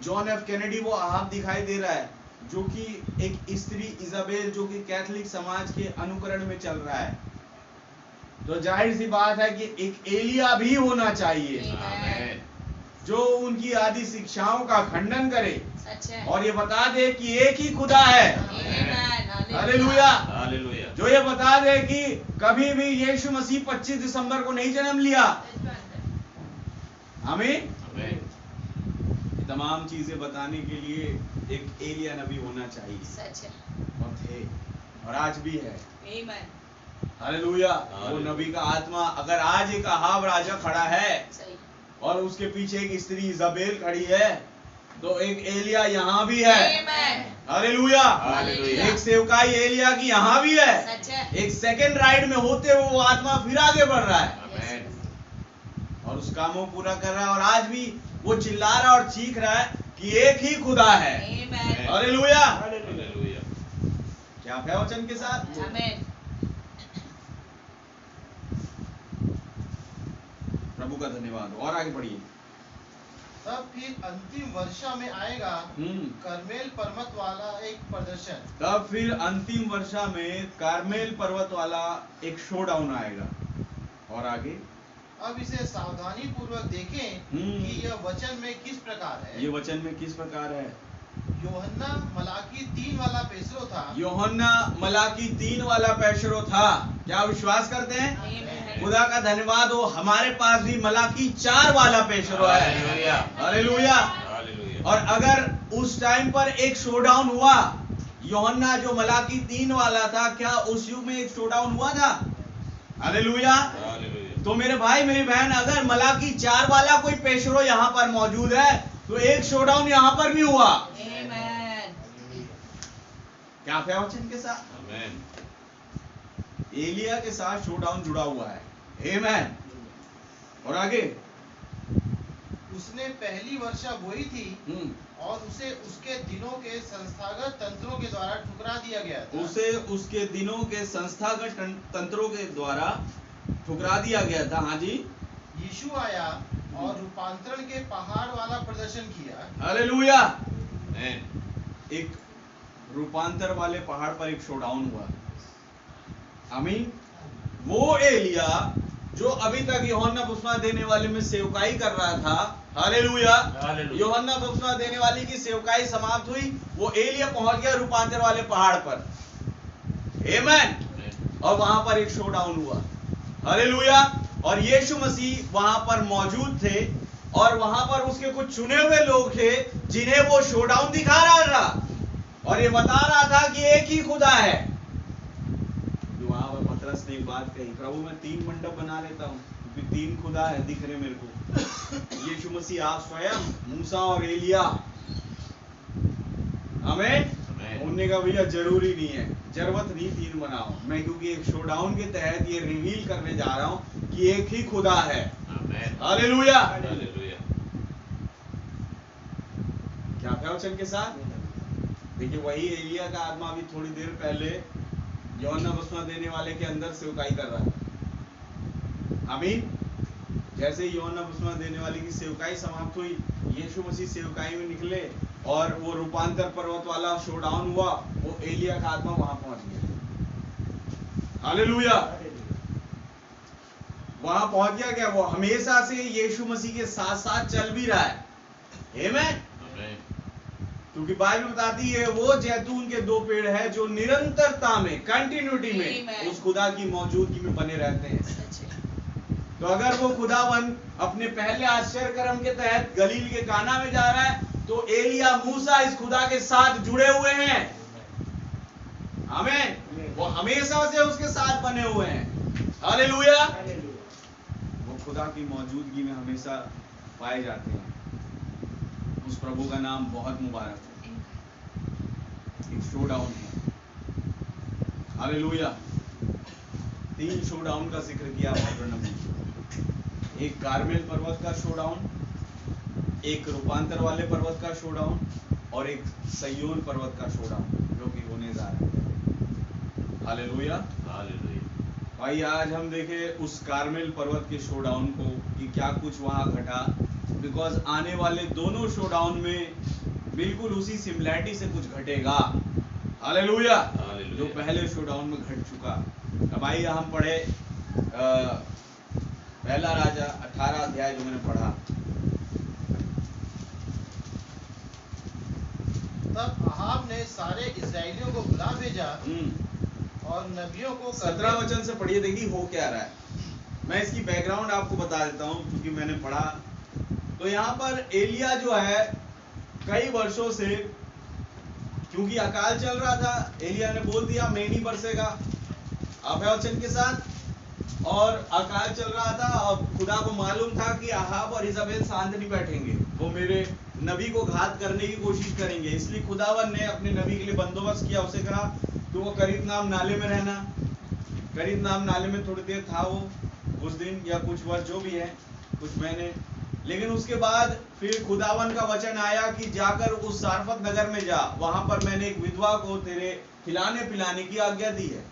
जॉन एफ कैनेडी वो अहाब दिखाई दे रहा है, जो कि एक स्त्री इजाबेल जो कि कैथोलिक समाज के अनुकरण में चल रहा है, तो जाहिर सी बात है कि एक एलिया भी होना चाहिए आमीन। जो उनकी आदि शिक्षाओं का खंडन करे सच है। और ये बता दे कि एक ही खुदा है। आमीन। हालेलुया। हालेलुया। जो ये बता दे कि कभी भी यीशु मसीह 25 दिसंबर को नहीं जन्म लिया। आमीन। आमीन। तमाम चीजें बताने के लिए एक एलिया नबी होना चाहिए, सच है। और थे और आज भी है। आमीन। हालेलुया। वो नबी का आत्मा, अगर आज एक अहाब राजा खड़ा है सही। और उसके पीछे एक स्त्री इजाबेल खड़ी है, तो एक एलिया यहाँ भी है। आमीन। हालेलुया। हालेलुया। एक सेवकाई एलिया की यहाँ भी है। सच है। एक सेकंड राइड में होते हुए वो आत्मा फिर आगे बढ़ रहा है आमीन। और उस कामों को पूरा कर रहा है, और आज भी वो चिल्ला रहा और चीख रहा है कि एक ही खुदा है। आमीन। हालेलुया। हालेलुया। क्या आप है वचन के साथ? आमीन। प्रभु का धन्यवाद। और आगे बढ़िए। तब फिर अंतिम वर्षा में आएगा कर्मेल पर्वत वाला एक प्रदर्शन। तब फिर अंतिम वर्षा में कार्मेल पर्वत वाला एक शोडाउन आएगा। और आगे, अब इसे सावधानी पूर्वक देखें कि यह वचन में किस प्रकार है। ये वचन में किस प्रकार है? यूहन्ना मलाकी 3 वाला पेशरो था। यूहन्ना मलाकी 3 वाला पेशरो था। क्या विश्वास करते हैं? आमीन। खुदा का धन्यवाद हो, हमारे पास भी मलाकी 4 वाला पेशरो है। हालेलुया। हालेलुया। हालेलुया। और अगर उस टाइम पर एक शोडाउन हुआ, यूहन्ना जो मलाकी 3 वाला था, क्या उस युग में एक शोडाउन हुआ था? हालेलुया। हालेलुया। तो मेरे भाई मेरी बहन, अगर मलाकी 4 वाला कोई पेशरो यहाँ पर मौजूद है, तो एक शोडाउन यहाँ पर भी हुआ। आमीन। क्या आप हैं वचन के साथ? आमीन। एलिया के साथ शोडाउन जुड़ा हुआ है। आमीन। और आगे, उसने पहली वर्षा बोई थी और उसे उसके दिनों के संस्थागत तंत्रों के द्वारा ठुकरा दिया गया था। उसे उसके दिनों के संस्थागत तंत्रों के द्वारा ठुकरा दिया गया था। हाँ जी। यीशु आया और रूपांतरण के पहाड़ वाला प्रदर्शन किया। हालेलुया। आमीन। एक रूपांतर वाले पहाड़ पर एक शोडाउन हुआ। आमीन। वो एलिया जो अभी तक यूहन्ना बपतिस्मा देने वाले में सेवकाई कर रहा था। हालेलुया। हालेलुया। यूहन्ना बपतिस्मा देने वाले की सेवकाई समाप्त हुई, वो एलिया पहुंच गया रूपांतर वाले पहाड़ पर। आमीन। और वहां पर एक शोडाउन हुआ। हालेलुया। और यीशु मसीह वहां पर मौजूद थे, और वहां पर उसके कुछ चुने हुए लोग थे जिन्हें वो शोडाउन दिखा रहा था, और ये बता रहा था कि एक ही खुदा है। वहां पर पतरस ने एक बात कही, प्रभु मैं 3 मंडप बना लेता हूँ क्योंकि 3 खुदा है दिख रहे मेरे को। यीशु मसीह आप स्वयं, मूसा और एलिया। आमीन। उन्होंने कहा भैया जरूरी नहीं है, जरूरत नहीं 3 बनाओ, मैं क्योंकि एक शोडाउन के तहत ये रिवील करने जा रहा हूं कि एक ही खुदा है। आमीन। हालेलुया। हालेलुया। क्या है वचन के साथ? देखिए, वही एलिया का आत्मा भी थोड़ी देर पहले यूहन्ना बपतिस्मा देने वाले के अंदर सेवकाई कर रहा था। आमीन। जैसे ही यूहन्ना बपतिस्मा देने वाले की सेवकाई समाप्त हुई, यीशु मसीह सेवकाई में निकले और वो रूपांतर पर्वत वाला शोडाउन हुआ, वो एलिया का आत्मा वहां पहुंच गया। हालेलुया। वहां पहुंच गया। क्या वो हमेशा से यीशु मसीह के साथ साथ चल भी रहा है। आमीन। क्योंकि बाइबल बताती है वो जैतून के 2 पेड़ है जो निरंतरता में, कंटिन्यूटी में उस खुदा की मौजूदगी में बने रहते हैं। तो अगर वो खुदावन अपने पहले आश्चर्य कर्म के तहत गलील के काना में जा रहा है, तो एलिया मूसा इस खुदा के साथ जुड़े हुए हैं। आमीन। वो हमेशा से उसके साथ बने हुए हैं। हालेलुया। वो खुदा की मौजूदगी में हमेशा पाए जाते हैं। उस प्रभु का नाम बहुत मुबारक है। एक शोडाउन है। हालेलुया। 3 शोडाउन का जिक्र किया पौलुस ने। एक कार्मेल पर्वत का शोडाउन, एक रूपांतर वाले पर्वत का शोडाउन और एक सयोन पर्वत का शोडाउन जो कि होने जा रहा है। हालेलुया। हालेलुया। भाई आज हम देखें उस कार्मेल पर्वत के शोडाउन को कि क्या कुछ वहां घटा, बिकॉज आने वाले दोनों शोडाउन में बिल्कुल उसी सिमिलैरिटी से कुछ घटेगा। हालेलुया। हालेलुया। जो पहले शोडाउन में घट चुका। अब आइए हम पढ़े पहला राजा 18 अध्याय जो मैंने पढ़ा। तब अहाब ने सारे इस्राएलियों को बुला भेजा और नबियों को 17 वचन से पढ़िए, देखिए हो क्या रहा है। मैं इसकी बैकग्राउंड आपको बता देता हूं क्योंकि मैंने पढ़ा। तो यहाँ पर एलिया जो है कई वर्षों से, क्योंकि अकाल चल रहा था, एलिया ने बोल दिया मैं नहीं बरसेगा अभय वचन के साथ, और अकाल चल रहा था और खुदा को मालूम था कि अहाब और इजाबेल शांत नहीं बैठेंगे, वो मेरे नबी को घात करने की कोशिश करेंगे। इसलिए खुदावन ने अपने नबी के लिए बंदोबस्त किया। उसे कहा तो वो करीब नाम नाले में रहना। करीब नाम नाले में थोड़ी देर था वो, कुछ दिन या कुछ वर्ष जो भी है, कुछ महीने। लेकिन उसके बाद फिर खुदावन का वचन आया कि जाकर उस सारफत नगर में जा, वहां पर मैंने एक विधवा को तेरे खिलाने पिलाने की आज्ञा दी है।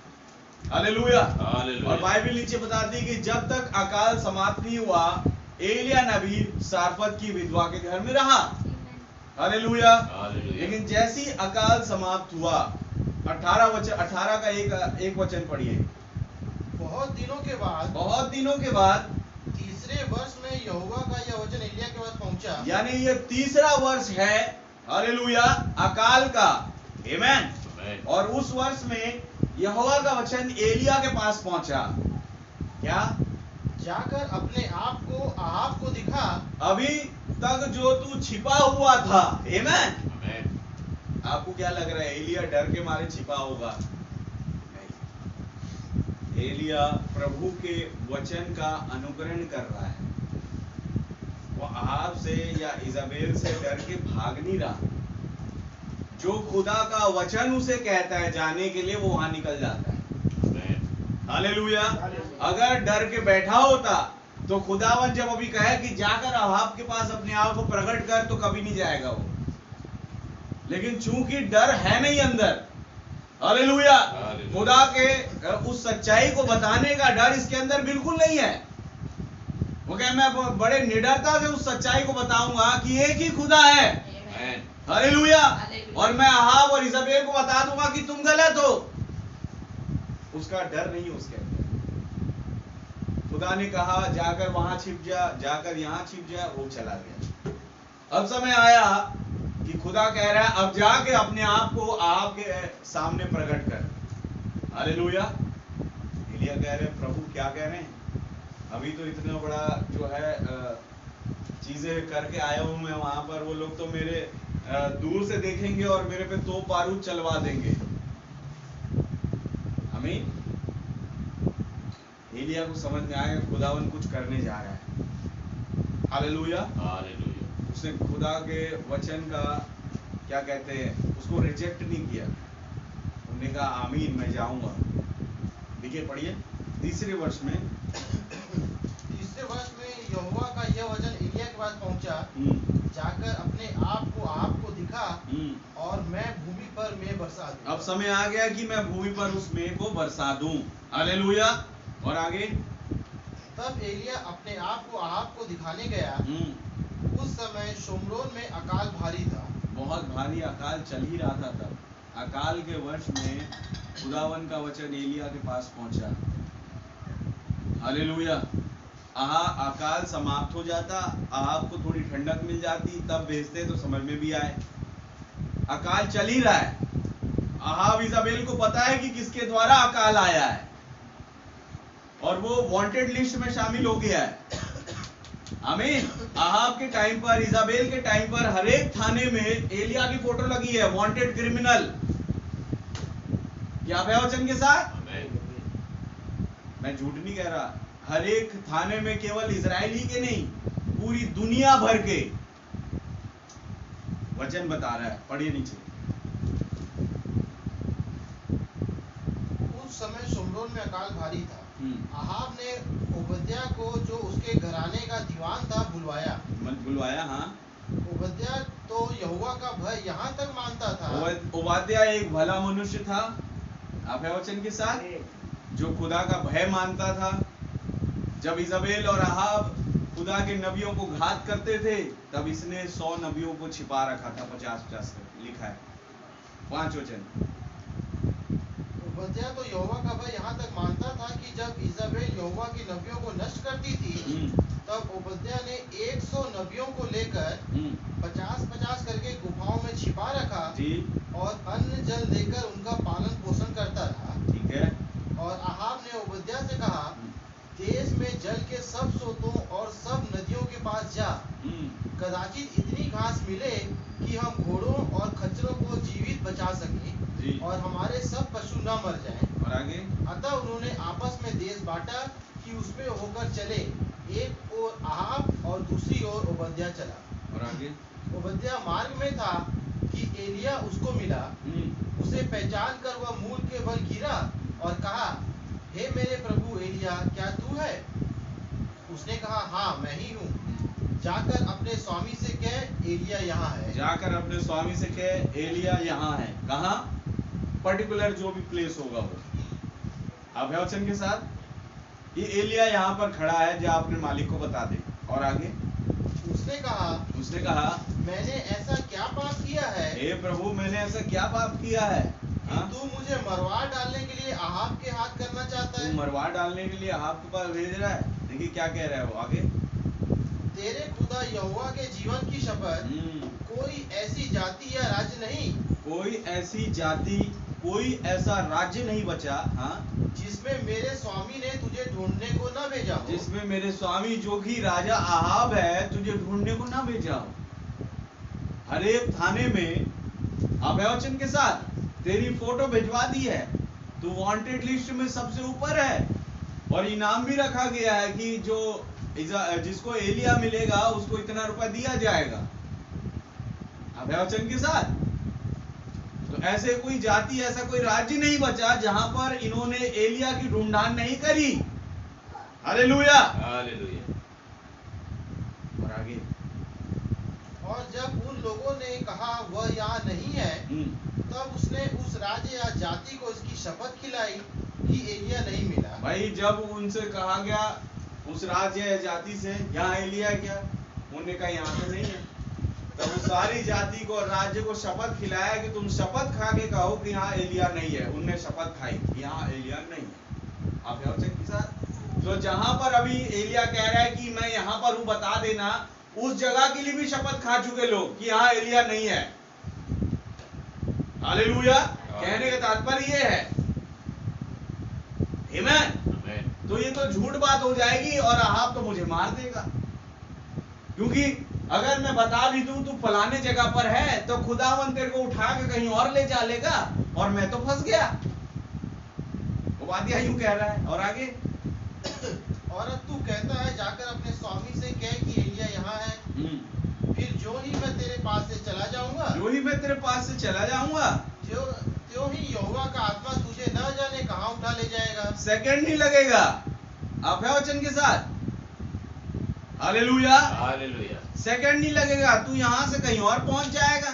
हालेलुया। और बाइबल नीचे बताती है कि जब तक अकाल समाप्त नहीं हुआ एलिया नबी सारफत की विधवा के घर में रहा। हालेलुया। लेकिन जैसी अकाल समाप्त हुआ, 18 का एक वचन पढ़िए। बहुत दिनों के बाद तीसरे वर्ष में यहोवा का यह वचन एलिया के पास पहुंचा। यानी ये तीसरा वर्ष है, हालेलुया, अकाल का। आमीन। और उस वर्ष में यहोवा का वचन एलिया के पास पहुंचा। क्या? जाकर अपने आप को अहाब को दिखा। अभी तक जो तू छिपा हुआ था। आमीन। आपको क्या लग रहा है एलिया डर के मारे छिपा होगा? नहीं। एलिया प्रभु के वचन का अनुकरण कर रहा है। वो अहाब से या इजाबेल से डर के भाग नहीं रहा। जो खुदा का वचन उसे कहता है जाने के लिए, वो वहां निकल जाता है। हालेलुया। अगर डर के बैठा होता तो खुदावन जब अभी कहे कि जाकर अहाब के पास अपने आप को प्रकट कर, तो कभी नहीं जाएगा वो। लेकिन चूंकि डर है नहीं अंदर, हालेलुया, खुदा के उस सच्चाई को बताने का डर इसके अंदर बिल्कुल नहीं है। वो कहे मैं बड़े निडरता से उस सच्चाई को बताऊंगा कि एक ही खुदा है। हालेलुया। और मैं अहाब और इजाबेल को बता दूंगा कि तुम गलत हो। उसका डर नहीं उसके अंदर। खुदा ने कहा जाकर वहां छिप जा, जाकर यहां छिप जा, वो चला गया। अब समय आया कि खुदा कह रहा है अब जाके अपने आप को अहाब के सामने प्रकट कर। हालेलुया। एलिया कह रहे प्रभु क्या कह रहे हैं? अभी तो इतना बड़ा जो है चीजें करके आया हूं मैं वहां पर, वो लोग तो मेरे दूर से देखेंगे और मेरे पे तोप बारूद चलवा देंगे। आमीन। एलिया को समझ में आया खुदावन कुछ करने जा रहा है। हालेलुया। हालेलुया। उसने खुदा के वचन का क्या कहते हैं, उसको रिजेक्ट नहीं किया। उन्होंने कहा आमीन, मैं जाऊंगा। देखिए पढ़िए तीसरे वर्ष में यहोवा का यह वचन एलिया के पास पहुंचा। जाकर अपने आप को अहाब को दिखा और मैं भूमि पर मेघ बरसा दूं। अब समय आ गया कि मैं भूमि पर उस मेघ को बरसा दूं। हालेलुया। और आगे तब एलिया अपने आप को अहाब को दिखाने गया। उस समय शोम्रोन में अकाल भारी था। बहुत भारी अकाल चल ही रहा था। तब अकाल के वर्ष में खुदावन का वचन एलिया के पास पहुंचा। हालेलुया। अकाल समाप्त हो जाता, अहाब को थोड़ी ठंडक मिल जाती, तब भेजते तो समझ में भी आए। अकाल चल ही रहा है। अहाब इजाबेल को पता है कि किसके द्वारा अकाल आया है। और वो वांटेड लिस्ट में शामिल हो गया है। आमीन। अहाब के टाइम पर, इजाबेल के टाइम पर हर एक थाने में एलिया की फोटो लगी है, वांटेड क्रिमिनल। क्या भय वचन के साथ? मैं झूठ नहीं कह रहा। हर एक थाने में केवल इजरायली के नहीं, पूरी दुनिया भर के। वचन बता रहा है, पढ़िए नीचे। उस समय शुम्रोन में अकाल भारी था। अहाब ने ओबद्याह को, जो उसके घराने का दीवान था, बुलवाया। हाँ। ओबद्याह तो यहोवा का भय यहाँ तक मानता था। ओबद्याह एक भला मनुष्य था, आप है वचन के साथ, जो खुदा का भय मानता था। जब इजाबेल और अहाब खुदा के नबियों को घात करते थे, तब इसने 100 नबियों को छिपा रखा था। 50-50 लिखा है, 5 वचन। ओबद्याह तो यहोवा का भय यहाँ तक मानता था कि जब इजाबेल यहोवा की नबियों को नष्ट करती थी, तब ओबद्याह ने 100 नबियों को लेकर 50-50 करके गुफाओं में छिपा रखा और अन्न जल देकर उनका पालन पोषण करता रहा। ठीक है। और अहाब ने ओबद्याह से कहा, देश में जल के सब स्रोतों और सब नदियों के पास जा, कदाचित इतनी घास मिले कि हम घोड़ों और खच्चरों को जीवित बचा सकें और हमारे सब पशु न मर जाएं। और आगे? अतः उन्होंने आपस में देश बांटा कि उसमें होकर चले, एक ओर अहाब और दूसरी ओर ओबद्याह चला। और आगे? ओबद्याह मार्ग में था कि एलिया उसको मिला। उसे पहचान कर वह मूल के बल गिरा और कहा, हे मेरे प्रभु एलिया, क्या तू है? उसने कहा, हाँ मैं ही हूँ। जाकर अपने स्वामी से कह, एलिया यहाँ है। जाकर अपने स्वामी से कह, एलिया यहाँ है। कहाँ? पर्टिकुलर जो भी प्लेस होगा वो। आप है वचन के साथ? ये एलिया यहाँ पर खड़ा है, जो अपने मालिक को बता दे। और आगे? उसने कहा, मैंने ऐसा क्या पाप किया है? हे प्रभु, मैंने ऐसा क्या पाप किया है तू मुझे मरवा डालने के लिए अहाब के हाथ करना चाहता है? तू मरवा डालने के लिए अहाब के पास भेज रहा है। देखिए क्या कह रहा है वो आगे। तेरे खुदा यहोवा के जीवन की शपथ, कोई ऐसी जाति या राज्य नहीं, कोई ऐसा राज्य नहीं बचा, हाँ, जिसमें मेरे स्वामी ने तुझे ढूंढने को न भेजा हो। जिसमें मेरे स्वामी जो कि राजा अहाब है, तुझे ढूंढने को ना भेजा हो। हर एक थाने में अभय वचन के साथ तेरी फोटो भिजवा दी है, तू वांटेड लिस्ट में सबसे ऊपर है, और इनाम भी रखा गया है कि जो जिसको एलिया मिलेगा उसको इतना रुपया दिया जाएगा। अभय वचन के साथ। तो ऐसे कोई जाति, ऐसा कोई राज्य नहीं बचा जहां पर इन्होंने एलिया की ढूंढान नहीं करी। Hallelujah, hallelujah. और आगे? और जब उन लोगों ने कहा वह यहाँ नहीं है, तब उसने उस राज्य या जाति को इसकी शपथ खिलाई कि एलिया नहीं मिला। भाई जब उनसे कहा गया उस राज्य या जाति से, यहाँ एलिया क्या, उन्होंने कहा यहाँ तो नहीं है, तब उस सारी जाति को और राज्य को शपथ खिलाया कि तुम शपथ खा के कहो कि यहाँ एलिया नहीं है। उनने शपथ खाई कि यहाँ एलिया नहीं है। आप के साथ। तो जहां पर अभी एलिया कह रहा है कि मैं यहाँ पर हूं, बता देना, उस जगह के लिए भी शपथ खा चुके लोग कि यहाँ एलिया नहीं है। हालेलुया। कहने का तात्पर्य ये है, आमीन। तो ये तो झूठ बात हो जाएगी और अहाब तो मुझे मार देगा, क्योंकि अगर मैं बता भी दूं तू फलाने जगह पर है, तो खुदावन तेरे को उठा के कहीं और ले जा लेगा और मैं तो फंस गया। वो बात यूं कह रहा है। और आगे? और अब तू कहता है, जाकर अपने स्वामी से कह कि एलिया यहाँ है। फिर जो ही मैं तेरे पास से चला जाऊंगा, त्यों ही यहोवा का आत्मा तुझे न जाने कहां उठा ले जाएगा। सेकंड नहीं लगेगा। आप है वचन के साथ? Hallelujah, hallelujah. सेकंड नहीं लगेगा, तू यहां से कहीं और पहुंच जाएगा।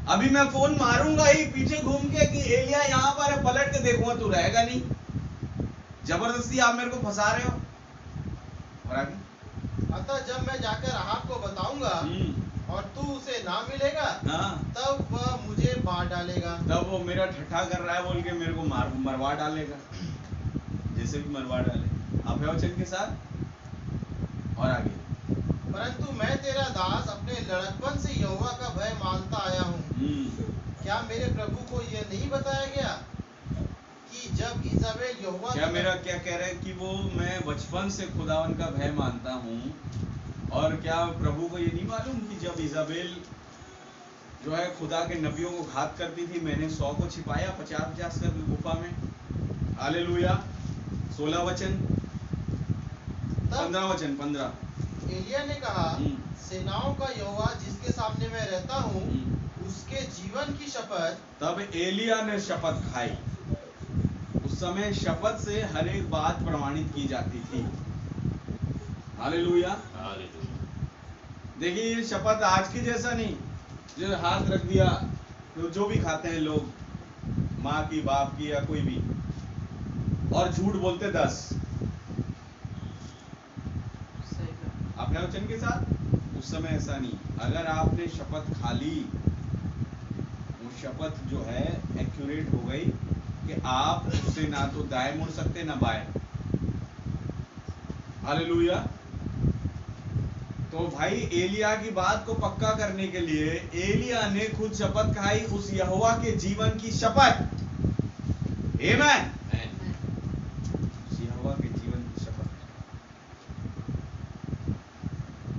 अभी मैं फोन मारूंगा ही पीछे घूम के कि एलिया यहाँ पर है, पलट के देखूंगा, तू रहेगा नहीं। जबरदस्ती आप मेरे को फंसा रहे हो। और आगे? अतः जब मैं जाकर अहाब को बताऊंगा और तू उसे ना मिलेगा, तब वह मुझे मार डालेगा। तब वो मेरा ठट्ठा कर रहा है बोल के मेरे को मरवा डालेगा, जैसे भी मरवा डाले। आप है वचन के साथ? और आगे? परंतु मैं तेरा दास अपने लड़कपन से यहोवा का भय मानता आया हूँ। क्या मेरे प्रभु को यह नहीं बताया गया कि कि जब इजाबेल यहोवा क्या मेरा क्या कह रहा है कि वो मैं बचपन से खुदावन का भय मानता हूँ, और क्या प्रभु को ये नहीं मालूम कि जब इजाबेल जो है खुदा के नबियों को घात करती थी, मैंने 100 को छिपाया 50-50 कर गुफा में। हालेलुया। 16 वचन, 15 वचन, 15। एलिया ने कहा, सेनाओं का यहोवा जिसके सामने मैं रहता हूँ, उसके जीवन की शपथ। तब एलिया ने शपथ खाई। उस समय शपथ से हर एक बात प्रमाणित की जाती थी। हालेलुया। हालेलुया। देखिए ये शपथ आज की जैसा नहीं, जो हाथ रख दिया तो जो भी खाते हैं लोग, माँ की, बाप की, या कोई भी, और झूठ बोलते 10। सही बात। आपने वचन के साथ उस समय ऐसा नहीं। अगर आपने शपथ खा ली, वो शपथ जो है एक्यूरेट हो गई कि आप उससे ना तो दाएं मुड़ सकते ना बाएं। हालेलुया। तो भाई एलिया की बात को पक्का करने के लिए एलिया ने खुद शपथ खाई, उस यहोवा के जीवन की शपथ। आमेन। उस यहोवा के जीवन की शपथ।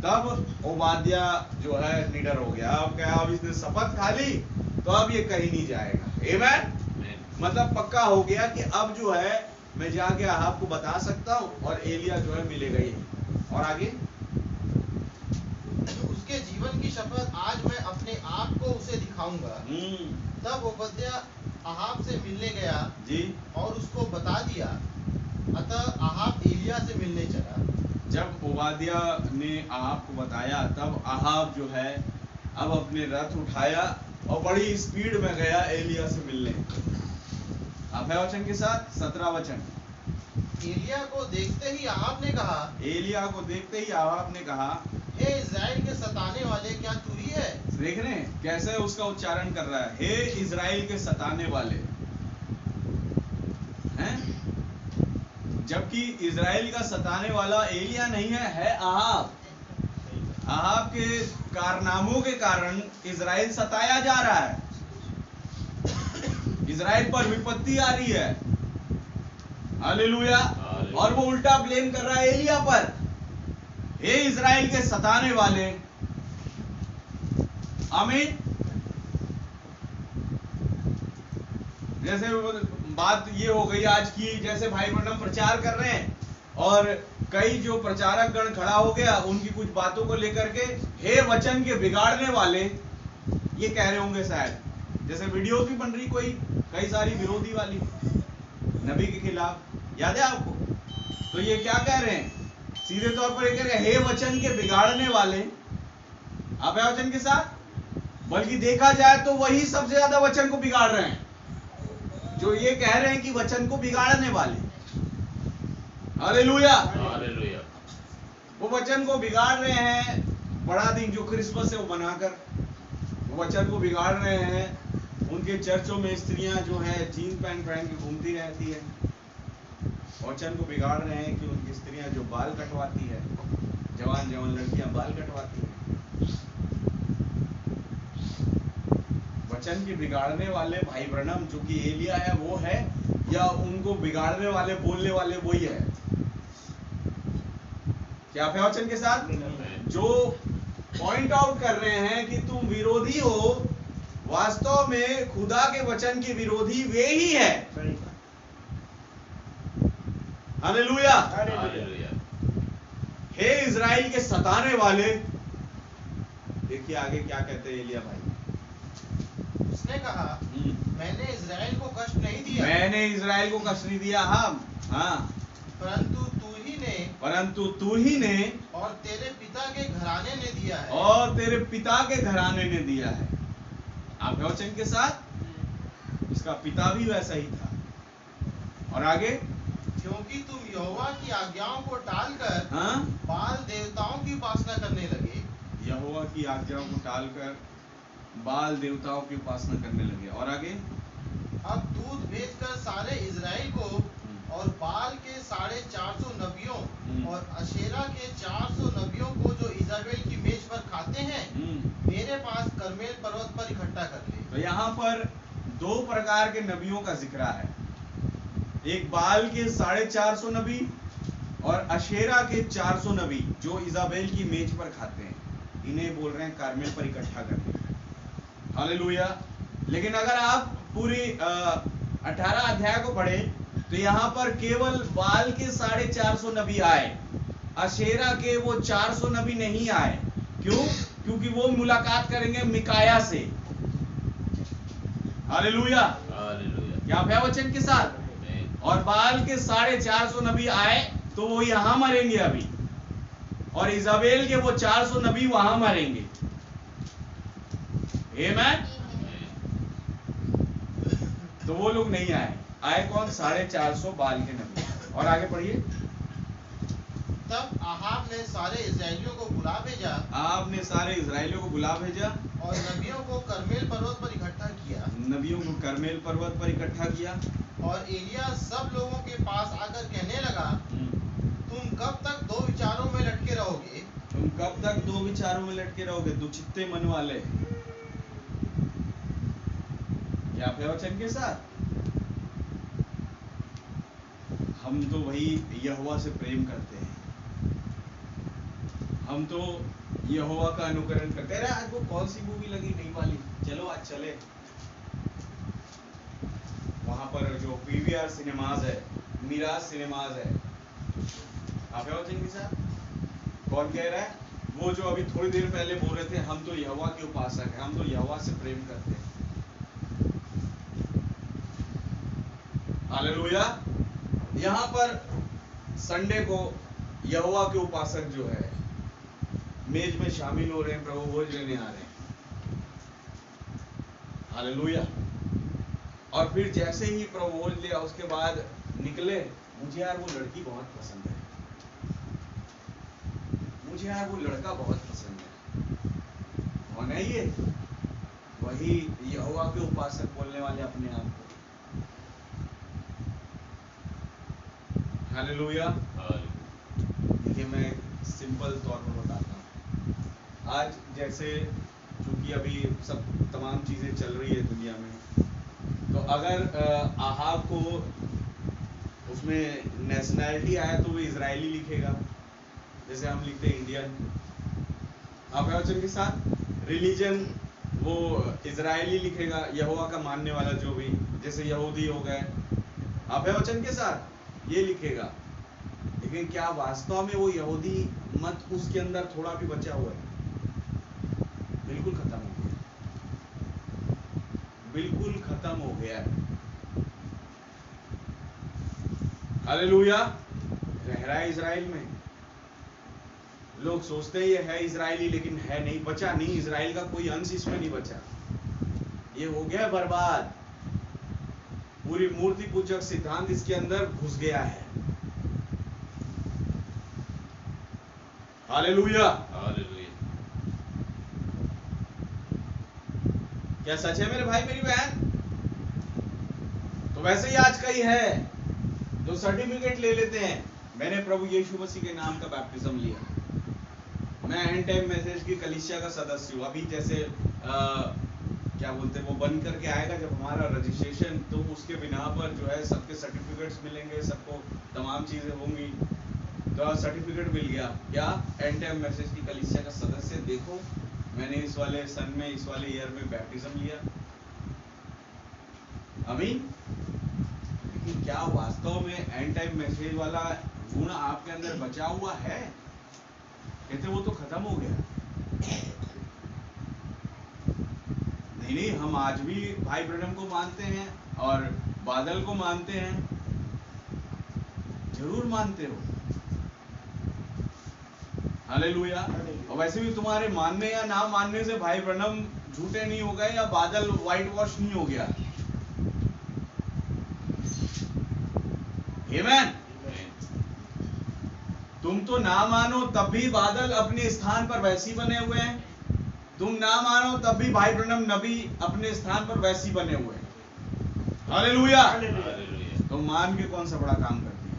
तब ओबाद्या जो है निडर हो गया। अब क्या, अब इसने शपथ खा ली तो अब ये कहीं नहीं जाएगा। आमेन। मतलब पक्का हो गया कि अब जो है मैं जाके अहाब को बता सकता हूं, और एलिया जो है मिलेगा ही। और आगे, उसके जीवन की शपथ आज मैं अपने आप को उसे दिखाऊंगा। तब ओबद्या अहाब से मिलने गया जी, और उसको बता दिया। अतः अहाब एलिया से मिलने चला। जब ओबाद्या ने अहाब को बताया, तब अहाब जो है अब अपने रथ उठाया और बड़ी स्पीड में गया एलिया से मिलने। आप है वचन के साथ 17 वचन। एलिया को देखते ही अहाब ने कहा, एलिया को देखते ही अहाब ने कहा, हे इज़राइल के सताने वाले, क्या तू ही है? देख रहे हैं कैसे उसका उच्चारण कर रहा है, हे इजराइल के सताने वाले हैं। जबकि इजराइल का सताने वाला एलिया नहीं है अहाब। अहाब के कारनामों के कारण इजराइल सताया जा रहा है, इजराइल पर विपत्ति आ रही है। हालेलुया। और वो उल्टा ब्लेम कर रहा है एलिया पर, हे इजराइल के सताने वाले। आमीन। जैसे बात ये हो गई आज की, जैसे भाई ब्रैनम प्रचार कर रहे हैं और कई जो प्रचारक गण खड़ा हो गया, उनकी कुछ बातों को लेकर के हे वचन के बिगाड़ने वाले, ये कह रहे होंगे शायद। जैसे वीडियो भी बन रही कोई, कई सारी विरोधी वाली नबी के खिलाफ, याद है आपको? तो ये क्या कह रहे हैं, सीधे तौर पर ये कह रहे हैं हे वचन के बिगाड़ने वाले। आप है वचन के साथ? बल्कि देखा जाए तो वही सबसे ज्यादा वचन को बिगाड़ रहे हैं, जो ये कह रहे हैं कि वचन को बिगाड़ने वाले। हालेलुया। हालेलुया। वो वचन को बिगाड़ रहे हैं। बड़ा दिन जो क्रिसमस है वो बनाकर वो वचन को बिगाड़ रहे हैं। उनके चर्चों में स्त्रियां जो है जीन पैंट पहन के घूमती रहती है। वचन को बिगाड़ रहे हैं कि उनकी स्त्रियां जो बाल कटवाती है, जवान जवान लड़कियां बाल कटवाती है। वचन के बिगाड़ने वाले भाई ब्रैनम जो कि एलिया है वो है, या उनको बिगाड़ने वाले बोलने वाले वही है? क्या आप वचन के साथ जो पॉइंट आउट कर रहे हैं कि तुम विरोधी हो, वास्तव में खुदा के वचन के विरोधी वे ही है। हालेलुया। हालेलुया। हे इजराइल के सताने वाले। देखिए आगे क्या कहते हैं एलिया भाई। उसने कहा, मैंने इज़राइल को कष्ट नहीं दिया। मैंने इजराइल को कष्ट नहीं दिया। हाँ, परंतु तू ही ने और तेरे पिता के घराने ने दिया है। और तेरे पिता के घराने ने दिया है। आप वचन के साथ? इसका पिता भी वैसा ही था। और आगे, क्योंकि तुम यहोवा की आज्ञाओं को टालकर हाँ, बाल देवताओं की उपासना करने लगे। यहोवा की आज्ञाओं को टालकर बाल देवताओं की उपासना करने लगे। और आगे, अब दूध भेजकर सारे इज़राइल को और बाल के 450 नबियों और अशेरा के 400 नबियों को जो इजाबेल की मेज पर खाते हैं, मेरे पास करमेल पर्वत पर इकट्ठा कर ले। तो यहाँ पर दो प्रकार के नबियों का जिक्र है। एक बाल के 450 नबी और अशेरा के 400 नबी जो इजाबेल की मेज पर खाते हैं, इन्हें बोल रहे हैं कारमेल पर इकट्ठा करने। हालेलुया। लेकिन अगर आप पूरी 18 अध्याय को पढ़े तो यहां पर केवल बाल के 450 नबी आए, अशेरा के वो 400 नबी नहीं आए। क्यों? क्योंकि वो मुलाकात करेंगे मिकाया से। हालेलुया। हालेलुया। क्या आप है वचन के साथ? आमीन। और बाल के 450 नबी आए तो वो यहां मरेंगे अभी, और इजाबेल के वो 400 नबी वहां मरेंगे। आमीन। तो वो लोग नहीं आए। आए कौन? 450 बाल के नबी। और आगे पढ़िए। तब आहाब ने सारे इस्राएलियों को बुला भेजा आपने सारे इजराइलियों को बुला भेजा और नबियों को करमेल पर्वत पर इकट्ठा किया। नबियों को करमेल पर्वत पर इकट्ठा किया। और एलिया सब लोगों के पास आकर कहने लगा, तुम कब तक दो विचारों में लटके रहोगे? तुम कब तक दो विचारों में लटके रहोगे? दुचित्ते मन वाले। क्या आप है वचन के साथ? हम तो वही यहोवा से प्रेम करते हैं, हम तो यहोवा का अनुकरण करते हैं। आज वो कौन सी मूवी लगी नई वाली? चलो आज चले। वहां पर जो पीवीआर सिनेमाज है, मिराज सिनेमाज है। आप है वचन के साथ? कौन कह रहा है? वो जो अभी थोड़ी देर पहले बोल रहे थे, हम तो यहोवा के उपासक हैं, हम तो यहोवा से प्रेम करते हैं। हालेलुया। यहां पर संडे को यहोवा के उपासक जो है मेज में शामिल हो रहे हैं, प्रभु भोज लेने आ रहे हैं। हालेलुया। और फिर जैसे ही प्रभु भोज लिया उसके बाद निकले, मुझे यार वो लड़की बहुत पसंद है, मुझे यार वो लड़का बहुत पसंद है। कौन है ये? वही यहोवा के उपासक बोलने वाले अपने आप को। हालेलुया। देखिए मैं सिंपल तौर पर बताता हूँ। आज जैसे चूंकि अभी सब तमाम चीजें चल रही है दुनिया में, तो अगर आहाब को उसमें नेशनैलिटी आया तो वो इजरायली लिखेगा, जैसे हम लिखते हैं इंडियन। आप वचन के साथ रिलीजन वो इजरायली लिखेगा, यहोवा का मानने वाला जो भी, जैसे यहूदी हो गए। आप वचन के साथ ये लिखेगा। लेकिन क्या वास्तव में वो यहूदी मत उसके अंदर थोड़ा भी बचा हुआ है? बिल्कुल खत्म हो गया, बिल्कुल खत्म हो गया है। हालेलुया। रह रहा है इजराइल में। लोग सोचते हैं ये है इजरायली, लेकिन है नहीं, बचा नहीं, इजराइल का कोई अंश इसमें नहीं बचा। ये हो गया बर्बाद। पूरी मूर्ति पूजक सिद्धांत इसके अंदर घुस गया है। हालेलुया। हालेलुया। क्या सच है मेरे भाई मेरी बहन? तो वैसे ही आज कई है जो सर्टिफिकेट ले लेते हैं, मैंने प्रभु यीशु मसीह के नाम का बैप्टिज्म लिया, मैं एंड टाइम मैसेज की कलीसिया का सदस्य हूँ। अभी जैसे क्या बोलते हैं, वो बन करके आएगा जब हमारा रजिस्ट्रेशन, तो उसके बिना पर जो है सबके सर्टिफिकेट्स मिलेंगे, सबको तमाम चीजें होंगी। तो सर्टिफिकेट मिल गया, क्या? एंड टाइम मैसेज की कलीसिया का सदस्य। देखो मैंने इस वाले सन में, इस वाले ईयर में बैप्टिज्म लिया। आमीन। लेकिन क्या वास्तव में एंड टाइम मैसेज वाला गुण आपके अंदर बचा हुआ है? कहते वो तो खत्म हो गया। नहीं, हम आज भी भाई ब्रनम को मानते हैं और बादल को मानते हैं, जरूर मानते हो। हालेलुया। और वैसे भी तुम्हारे मानने या ना मानने से भाई ब्रनम झूठे नहीं हो गए या बादल व्हाइट वॉश नहीं हो गया। आमीन। तुम तो ना मानो तब भी बादल अपने स्थान पर वैसी बने हुए हैं, तुम ना मानो तब भी भाई ब्रनम नबी अपने स्थान पर वैसी बने हुए हैं। हालेलुया। तो मान के कौन सा बड़ा काम करती है?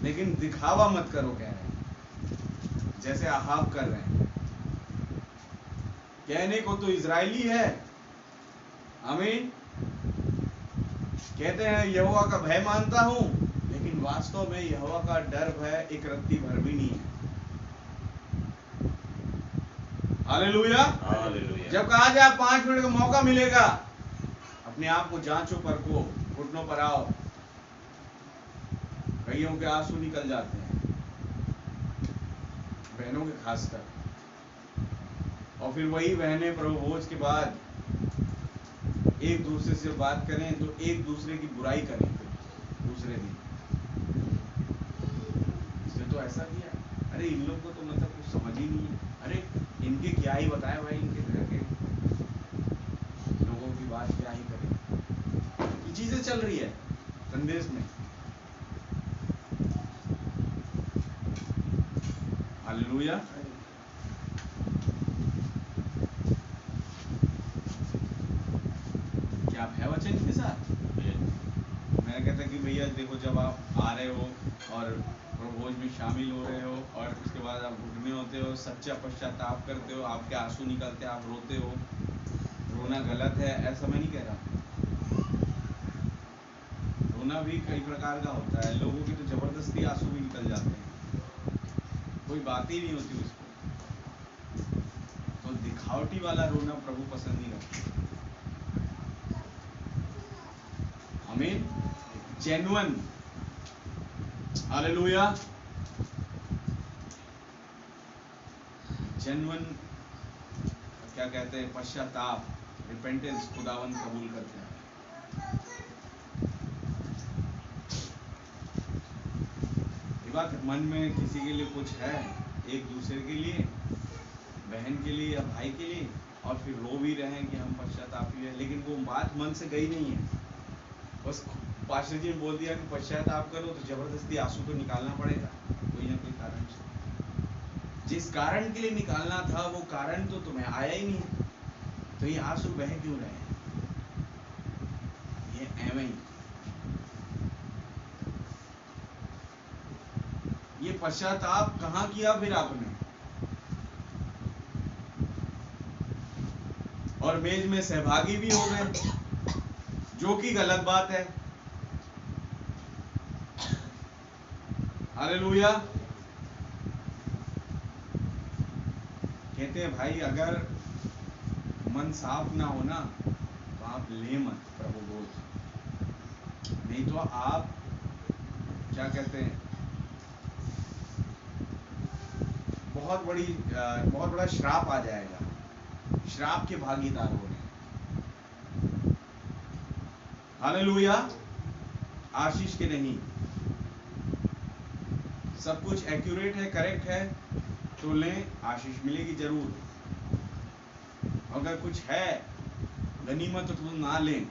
लेकिन दिखावा मत करो, कह रहे हैं, जैसे आहाब कर रहे हैं। कहने को तो इजरायली है, आमीन, कहते हैं यहोवा का भय मानता हूं, लेकिन वास्तव में यहोवा का डर भय एक रत्ती भर भी नहीं है। हालेलुया। हालेलुया। जब कहा जाए 5 मिनट का मौका मिलेगा, अपने आप को जांचो, परखो, घुटनों पर आओ। कईयों के आंसू निकल जाते हैं, बहनों के खासकर, और फिर वही बहनें प्रभु भोज के बाद एक दूसरे से बात करें तो एक दूसरे की बुराई करें फिर दूसरे दिन, इसने तो ऐसा किया, अरे इन लोग को तो मतलब कुछ समझ ही नहीं है, अरे इनके क्या ही बताए भाई, इनके घर के लोगों की बात क्या ही करें। ये चीजें चल रही है संदेश में। हालेलुया। क्या आप है वचन के साथ? मैं कहता कि भैया देखो, जब आप आ रहे हो और प्रभोज में शामिल हो रहे हो और उसके बाद आप घुटने होते हो, सच्चा पश्चाताप करते हो, आपके आंसू निकलते हैं, आप रोते हो, रोना गलत है ऐसा मैं नहीं कह रहा। रोना भी कई प्रकार का होता है, लोगों के तो जबरदस्ती आंसू भी निकल जाते हैं, कोई बात ही नहीं होती उसको, तो दिखावटी वाला रोना प्रभु पसंद नहीं करते। आमीन। जेन्युइन, हालेलुया, जेन्युइन क्या कहते हैं, पश्चाताप, रिपेंटेंस खुदावन कबूल करते हैं। ये बात मन में किसी के लिए कुछ है, एक दूसरे के लिए, बहन के लिए या भाई के लिए, और फिर रो भी रहे हैं कि हम पश्चातापी है, लेकिन वो बात मन से गई नहीं है, बस पास्टर जी ने बोल दिया कि पश्चाताप करो, तो जबरदस्ती आंसू तो निकालना पड़ेगा कोई ना कोई कारण से। जिस कारण के लिए निकालना था वो कारण तो तुम्हें आया ही नहीं, तो ये आंसू बह क्यों रहे हैं? ये एवं ही, ये पश्चाताप कहाँ किया फिर आपने? और मेज में सहभागी भी हो गए, जो कि गलत बात है। हालेलुया। कहते हैं भाई अगर मन साफ ना हो ना तो आप ले मत प्रभु भोज, नहीं तो आप क्या कहते हैं, बहुत बड़ा श्राप आ जाएगा, श्राप के भागीदार हो रहे। हालेलुया। आशीष के नहीं, सब कुछ एक्यूरेट है, करेक्ट है तो लें, आशीष मिलेगी जरूर। अगर कुछ है गनीमत तो ना लें,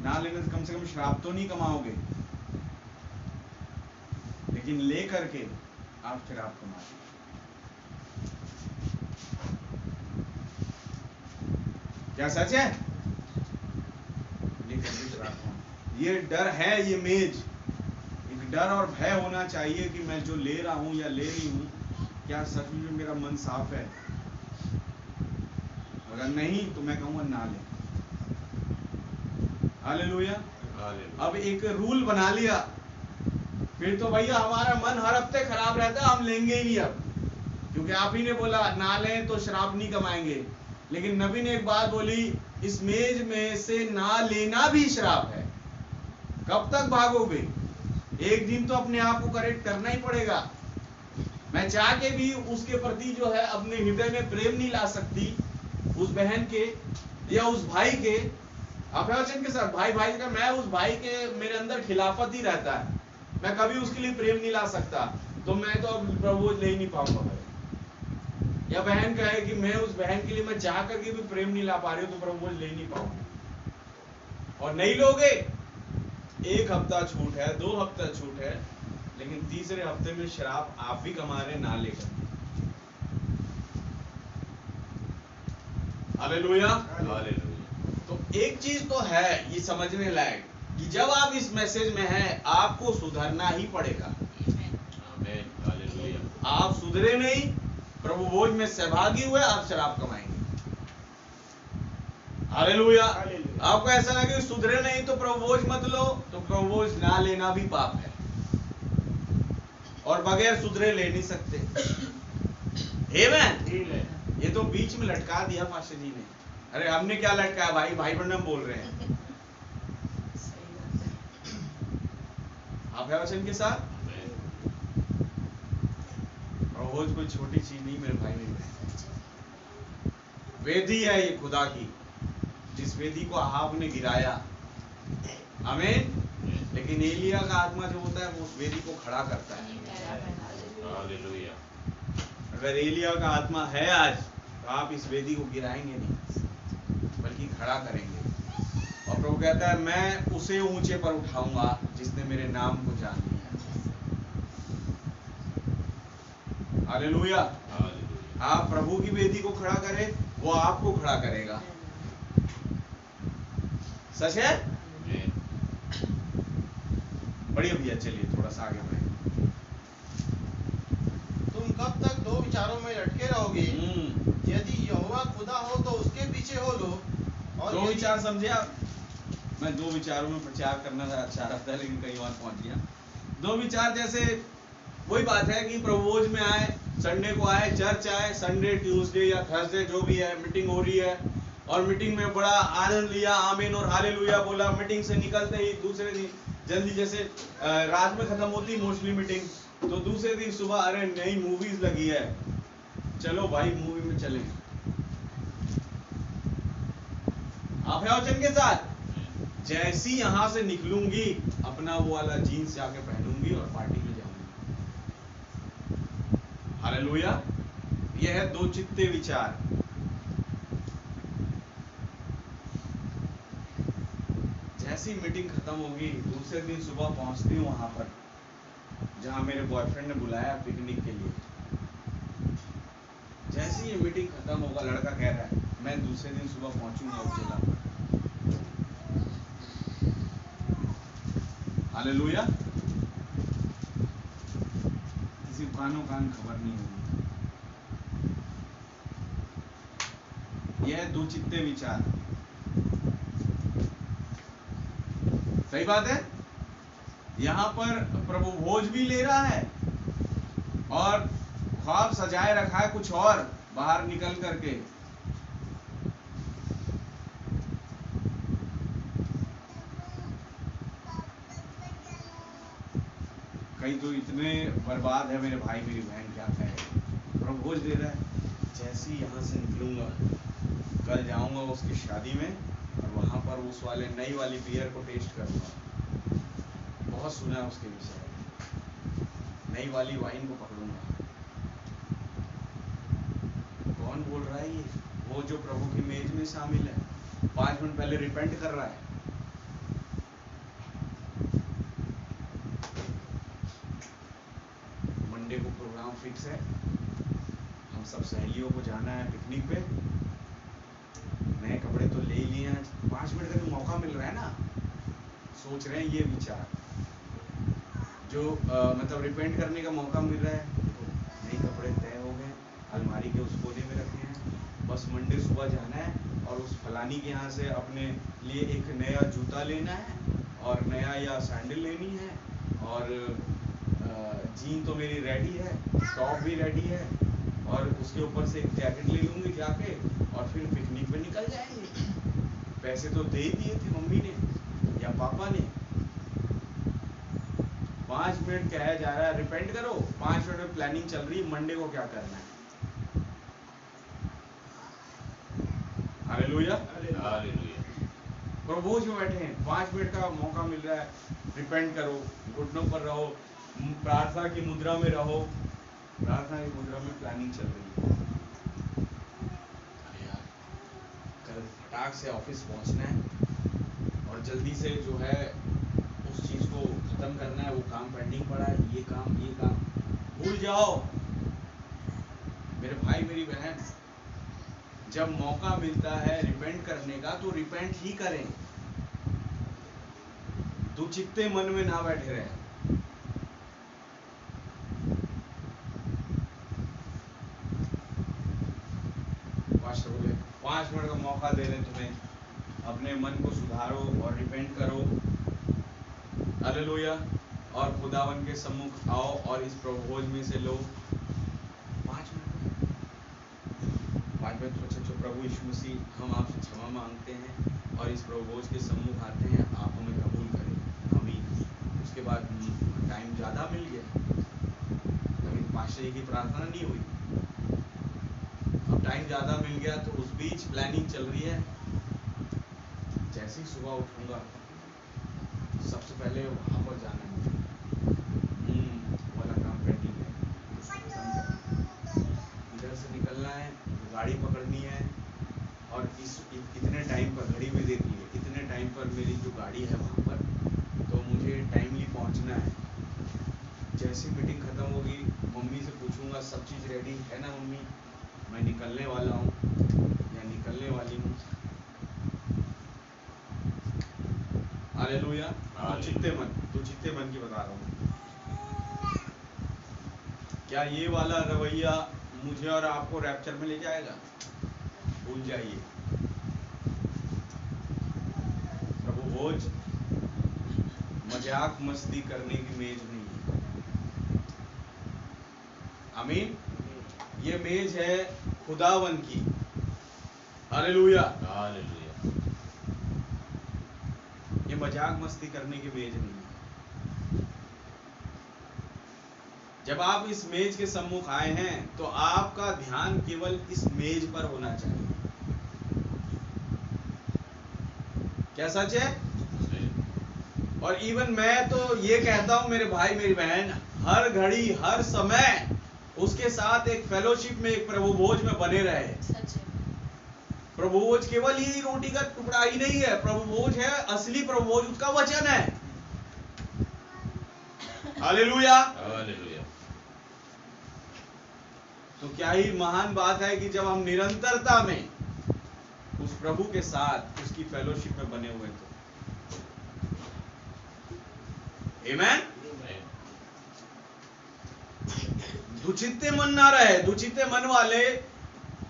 ना लेने से कम श्राप तो नहीं कमाओगे, लेकिन ले करके आप श्राप कमाओगे। क्या सच है? लेकर श्राप कमाओ। ये डर है, ये मेज एक डर और भय होना चाहिए कि मैं जो ले रहा हूं या ले रही हूं, क्या सच में मेरा मन साफ है? अगर नहीं तो मैं कहूंगा ना ले। हालेलुया। अब एक रूल बना लिया, फिर तो भैया हमारा मन हर हफ्ते खराब रहता है, हम लेंगे ही नहीं अब, क्योंकि आप ही ने बोला ना लें तो श्राप नहीं कमाएंगे। लेकिन नबी ने एक बात बोली, इस मेज में से ना लेना भी श्राप है। कब तक भागोगे? एक दिन तो अपने आप को करेक्ट करना ही पड़ेगा। मैं चाह के भी उसके प्रति जो है अपने हृदय में प्रेम नहीं ला सकती, उस बहन के या उस भाई के, वचन के साथ भाई भाई का, मैं उस भाई के मेरे अंदर खिलाफत ही रहता है, मैं कभी उसके लिए प्रेम नहीं ला सकता, तो मैं तो अब प्रभु ले ही नहीं पाऊंगा भाई। या बहन कहे कि मैं उस बहन के लिए मैं चाह करके भी प्रेम नहीं ला पा रही हूँ, तो प्रभु ले ही नहीं पाऊंगा। और नहीं लोगे, 1 हफ्ता छूट है, 2 हफ्ता छूट है, लेकिन तीसरे हफ्ते में शराब आप भी कमा रहे ना लेकर। हालेलुया। तो एक चीज तो है ये समझने लायक कि जब आप इस मैसेज में हैं, आपको सुधरना ही पड़ेगा। आप सुधरे नहीं प्रभु भोज में सहभागी हुए, आप शराब कमाएंगे। हालेलुया। आपको ऐसा लगे सुधरे नहीं तो प्रभु भोज मत लो, तो प्रभु भोज ना लेना भी पाप है, और बगैर सुधरे ले नहीं सकते। आमीन। ये तो बीच में लटका दिया पास्टर जी ने। अरे हमने क्या लटकाया भाई, भाई ब्रह्मम बोल रहे हैं। आप है वचन के साथ। प्रभु कोई छोटी चीज नहीं मेरे भाई, मेरी बहन, वेदी है ये खुदा की, जिस वेदी को अहाब ने गिराया। आमीन। लेकिन एलिया का आत्मा जो होता है वो उस वेदी को खड़ा करता है। हालेलुया। अगर एलिया का आत्मा है आज, तो आप इस वेदी को गिराएंगे नहीं, बल्कि खड़ा करेंगे। और प्रभु कहता है मैं उसे ऊंचे पर उठाऊंगा जिसने मेरे नाम को जान लिया। हालेलुया। आप प्रभु की वेदी को खड़ा करें, वो आपको खड़ा करेगा। सच है। बढ़िया भैया, चलिए थोड़ा सा आगे बढ़े। तुम कब तक दो विचारों में लटके रहोगे? यदि यहोवा खुदा हो तो उसके पीछे हो लो, और दो यदि- विचार समझे आप। मैं दो विचारों में प्रचार करना चाह रहा था, लेकिन कहीं और पहुंच गया। दो विचार जैसे वही बात है कि प्रभु भोज में आए, संडे को आए, चर्च आए, संडे ट्यूसडे या थर्सडे जो भी है, मीटिंग हो रही है, और मीटिंग में बड़ा आनंद लिया, आमीन और हालेलुया बोला। मीटिंग से निकलते ही दूसरे दिन जल्दी, जैसे रात में खत्म होती मोस्टली मीटिंग, तो दूसरे दिन सुबह अरे नई मूवीज लगी है, चलो भाई मूवी में चलें। आप है वचन के साथ। जैसी यहां से निकलूंगी, अपना वो वाला जीन्स जाके पहनूंगी और पार्टी में जाऊंगी। हालेलुया। यह है दो चित्ते विचार। जैसी मीटिंग खत्म होगी, दूसरे दिन सुबह पहुंचती हूँ वहां पर जहां मेरे बॉयफ्रेंड ने बुलाया पिकनिक के लिए। जैसी ये मीटिंग खत्म होगा, लड़का कह रहा है मैं दूसरे दिन सुबह पहुंचूंगा उस जगह पर। हालेलुया। किसी कानो कान खबर नहीं होगी। यह दो चित्ते विचार। सही बात है। यहां पर प्रभु भोज भी ले रहा है और ख्वाब सजाए रखा है कुछ और बाहर निकल करके। कई तो इतने बर्बाद है मेरे भाई मेरी बहन, क्या कहे। प्रभु भोज दे रहा है, जैसे ही यहाँ से निकलूंगा, कल जाऊंगा उसकी शादी में और वहां पर उस वाले नई वाली बियर को टेस्ट करूंगा। बहुत सुना है उसके विषय में, नई वाली वाइन को पकड़ूंगा। कौन बोल रहा है ये? वो जो प्रभु की मेज में शामिल है, 5 मिनट पहले रिपेंट कर रहा है। मंडे को प्रोग्राम फिक्स है, हम सब सहेलियों को जाना है पिकनिक पे। नए कपड़े तो ले ही लिए हैं, 5 मिनट का भी मौका मिल रहा है ना। सोच रहे हैं ये विचार जो मतलब रिपेंट करने का मौका मिल रहा है। नए कपड़े तय हो गए, अलमारी के उस कोने में रखे हैं, बस मंडे सुबह जाना है और उस फलानी के यहाँ से अपने लिए एक नया जूता लेना है और नया या सैंडल लेनी है, और जीन तो मेरी रेडी है, टॉप भी रेडी है, और उसके ऊपर से एक जैकेट ले लूंगी जाके, और फिर पिकनिक पे निकल जाएंगे। पैसे तो दे ही दिए थे मम्मी ने या पापा ने। 5 मिनट कहा जा रहा है रिपेंट करो, 5 मिनट में प्लानिंग चल रही है मंडे को क्या करना है। हालेलुया। हालेलुया। प्रभुज में बैठे हैं, 5 मिनट का मौका मिल रहा है, रिपेंट करो, घुटनों पर रहो, प्रार्थना की मुद्रा में रहो। प्रार्थना की मुद्रा में प्लानिंग चल रही है। अरे यार, कल फटाक से ऑफिस पहुंचना है और जल्दी से जो है उस चीज को खत्म करना है, वो काम पेंडिंग पड़ा है, ये काम भूल जाओ। मेरे भाई मेरी बहन, जब मौका मिलता है रिपेंट करने का तो रिपेंट ही करें, दुचित्ते मन में ना बैठे रहे। 5 मिनट का मौका दे रहे हैं तुम्हें, अपने मन को सुधारो और रिपेंट करो। हालेलुया। और खुदावन के सम्मुख आओ और इस प्रभु भोज में से लो। 5 मिनट 5 मिनट सोचो, प्रभु यीशु मसीह, हम आपसे क्षमा मांगते हैं और इस प्रभु भोज के सम्मुख आते हैं, आप हमें कबूल करें। आमीन। उसके बाद टाइम ज़्यादा मिल गया, कभी पास्टर जी की प्रार्थना नहीं हुई, अब टाइम ज़्यादा मिल गया तो उस बीच प्लानिंग चल रही है। जैसे ही सुबह उठूंगा सबसे पहले वहाँ पर जाना है मुझे, वाला काम पेंडिंग है, उसको खत्म करना, इधर से निकलना है, गाड़ी पकड़नी है और इतने टाइम पर घड़ी में देखी है, इतने टाइम पर मेरी जो गाड़ी है वहाँ पर, तो मुझे टाइमली पहुँचना है। जैसी मीटिंग ख़त्म होगी मम्मी से पूछूंगा सब चीज़ रेडी है ना मम्मी, मैं निकलने वाला हूँ या निकलने वाली हूँ। हालेलुया। दुचित्ते मन की बता रहा हूँ। क्या ये वाला रवैया मुझे और आपको रैप्चर में ले जाएगा? भूल जाइए। प्रभु भोज मजाक मस्ती करने की मेज नहीं है। आमीन। ये मेज है खुदावन की। हालेलुया। हालेलुया। ये मजाक मस्ती करने की मेज नहीं है। जब आप इस मेज के सम्मुख आए हैं तो आपका ध्यान केवल इस मेज पर होना चाहिए। क्या सच है? और इवन मैं तो ये कहता हूं मेरे भाई मेरी बहन, हर घड़ी हर समय उसके साथ एक फेलोशिप में, एक प्रभु भोज में बने रहे। प्रभु भोज केवल ही रोटी का टुकड़ा ही नहीं है, प्रभु भोज है असली प्रभु भोज, उसका वचन है। हालेलुया। हालेलुया। तो क्या ही महान बात है कि जब हम निरंतरता में उस प्रभु के साथ उसकी फेलोशिप में बने हुए थे। आमीन। दुचित्ते मन ना रहे। दुचित्ते मन वाले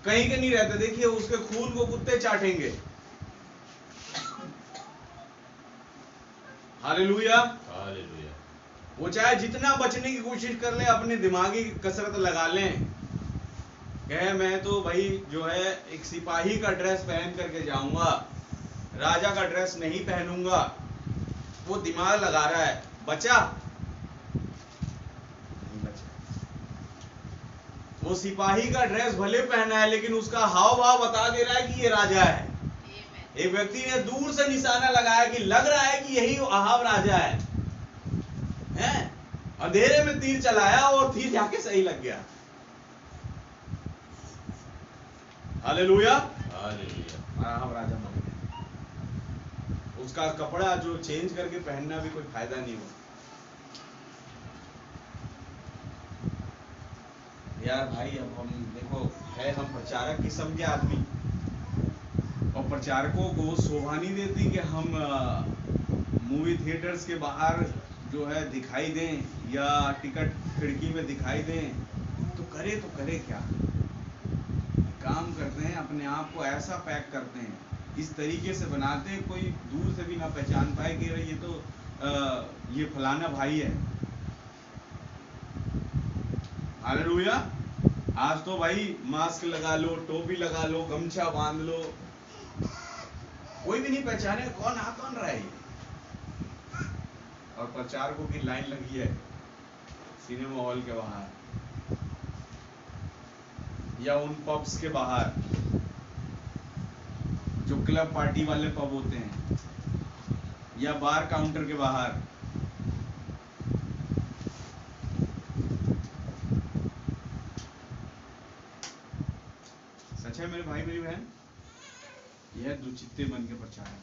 कहीं के नहीं रहते। देखिए उसके खून को कुत्ते चाटेंगे। हालेलुया। हालेलुया। वो चाहे जितना बचने की कोशिश कर ले, अपनी दिमागी कसरत लगा लें, कहे मैं तो भाई जो है एक सिपाही का ड्रेस पहन करके जाऊंगा, राजा का ड्रेस नहीं पहनूंगा। वो दिमाग लगा रहा है, बचा नहीं बचा। वो सिपाही का ड्रेस भले पहना है लेकिन उसका हाव भाव बता दे रहा है कि ये राजा है। एक व्यक्ति ने दूर से निशाना लगाया कि लग रहा है कि यही अहाब राजा है, हैं? अंधेरे में तीर चलाया और तीर जाके सही लग गया। हालेलुया। हालेलुया। अहाब राजा बन गया। उसका कपड़ा जो चेंज करके पहनना भी कोई फायदा नहीं हुआ। यार भाई अब हम देखो है, हम प्रचारक किस्म के आदमी, और प्रचारकों को शोभा नहीं देती कि हम मूवी थिएटर्स के बाहर जो है दिखाई दें या टिकट खिड़की में दिखाई दें। तो करे क्या? काम करते हैं, अपने आप को ऐसा पैक करते हैं, इस तरीके से बनाते हैं कोई दूर से भी ना पहचान पाए कि ये तो ये फलाना भाई है। हालेलुया। आज तो भाई मास्क लगा लो, टोपी लगा लो, गमछा बांध लो, कोई भी नहीं पहचाने कौन रहा है ये। और प्रचारकों की लाइन लगी है सिनेमा हॉल के बाहर या उन पब्स के बाहर जो क्लब पार्टी वाले पब होते हैं, या बार काउंटर के बाहर। सच है मेरे भाई मेरी बहन, यह दुचित्ते मन के प्रचारक।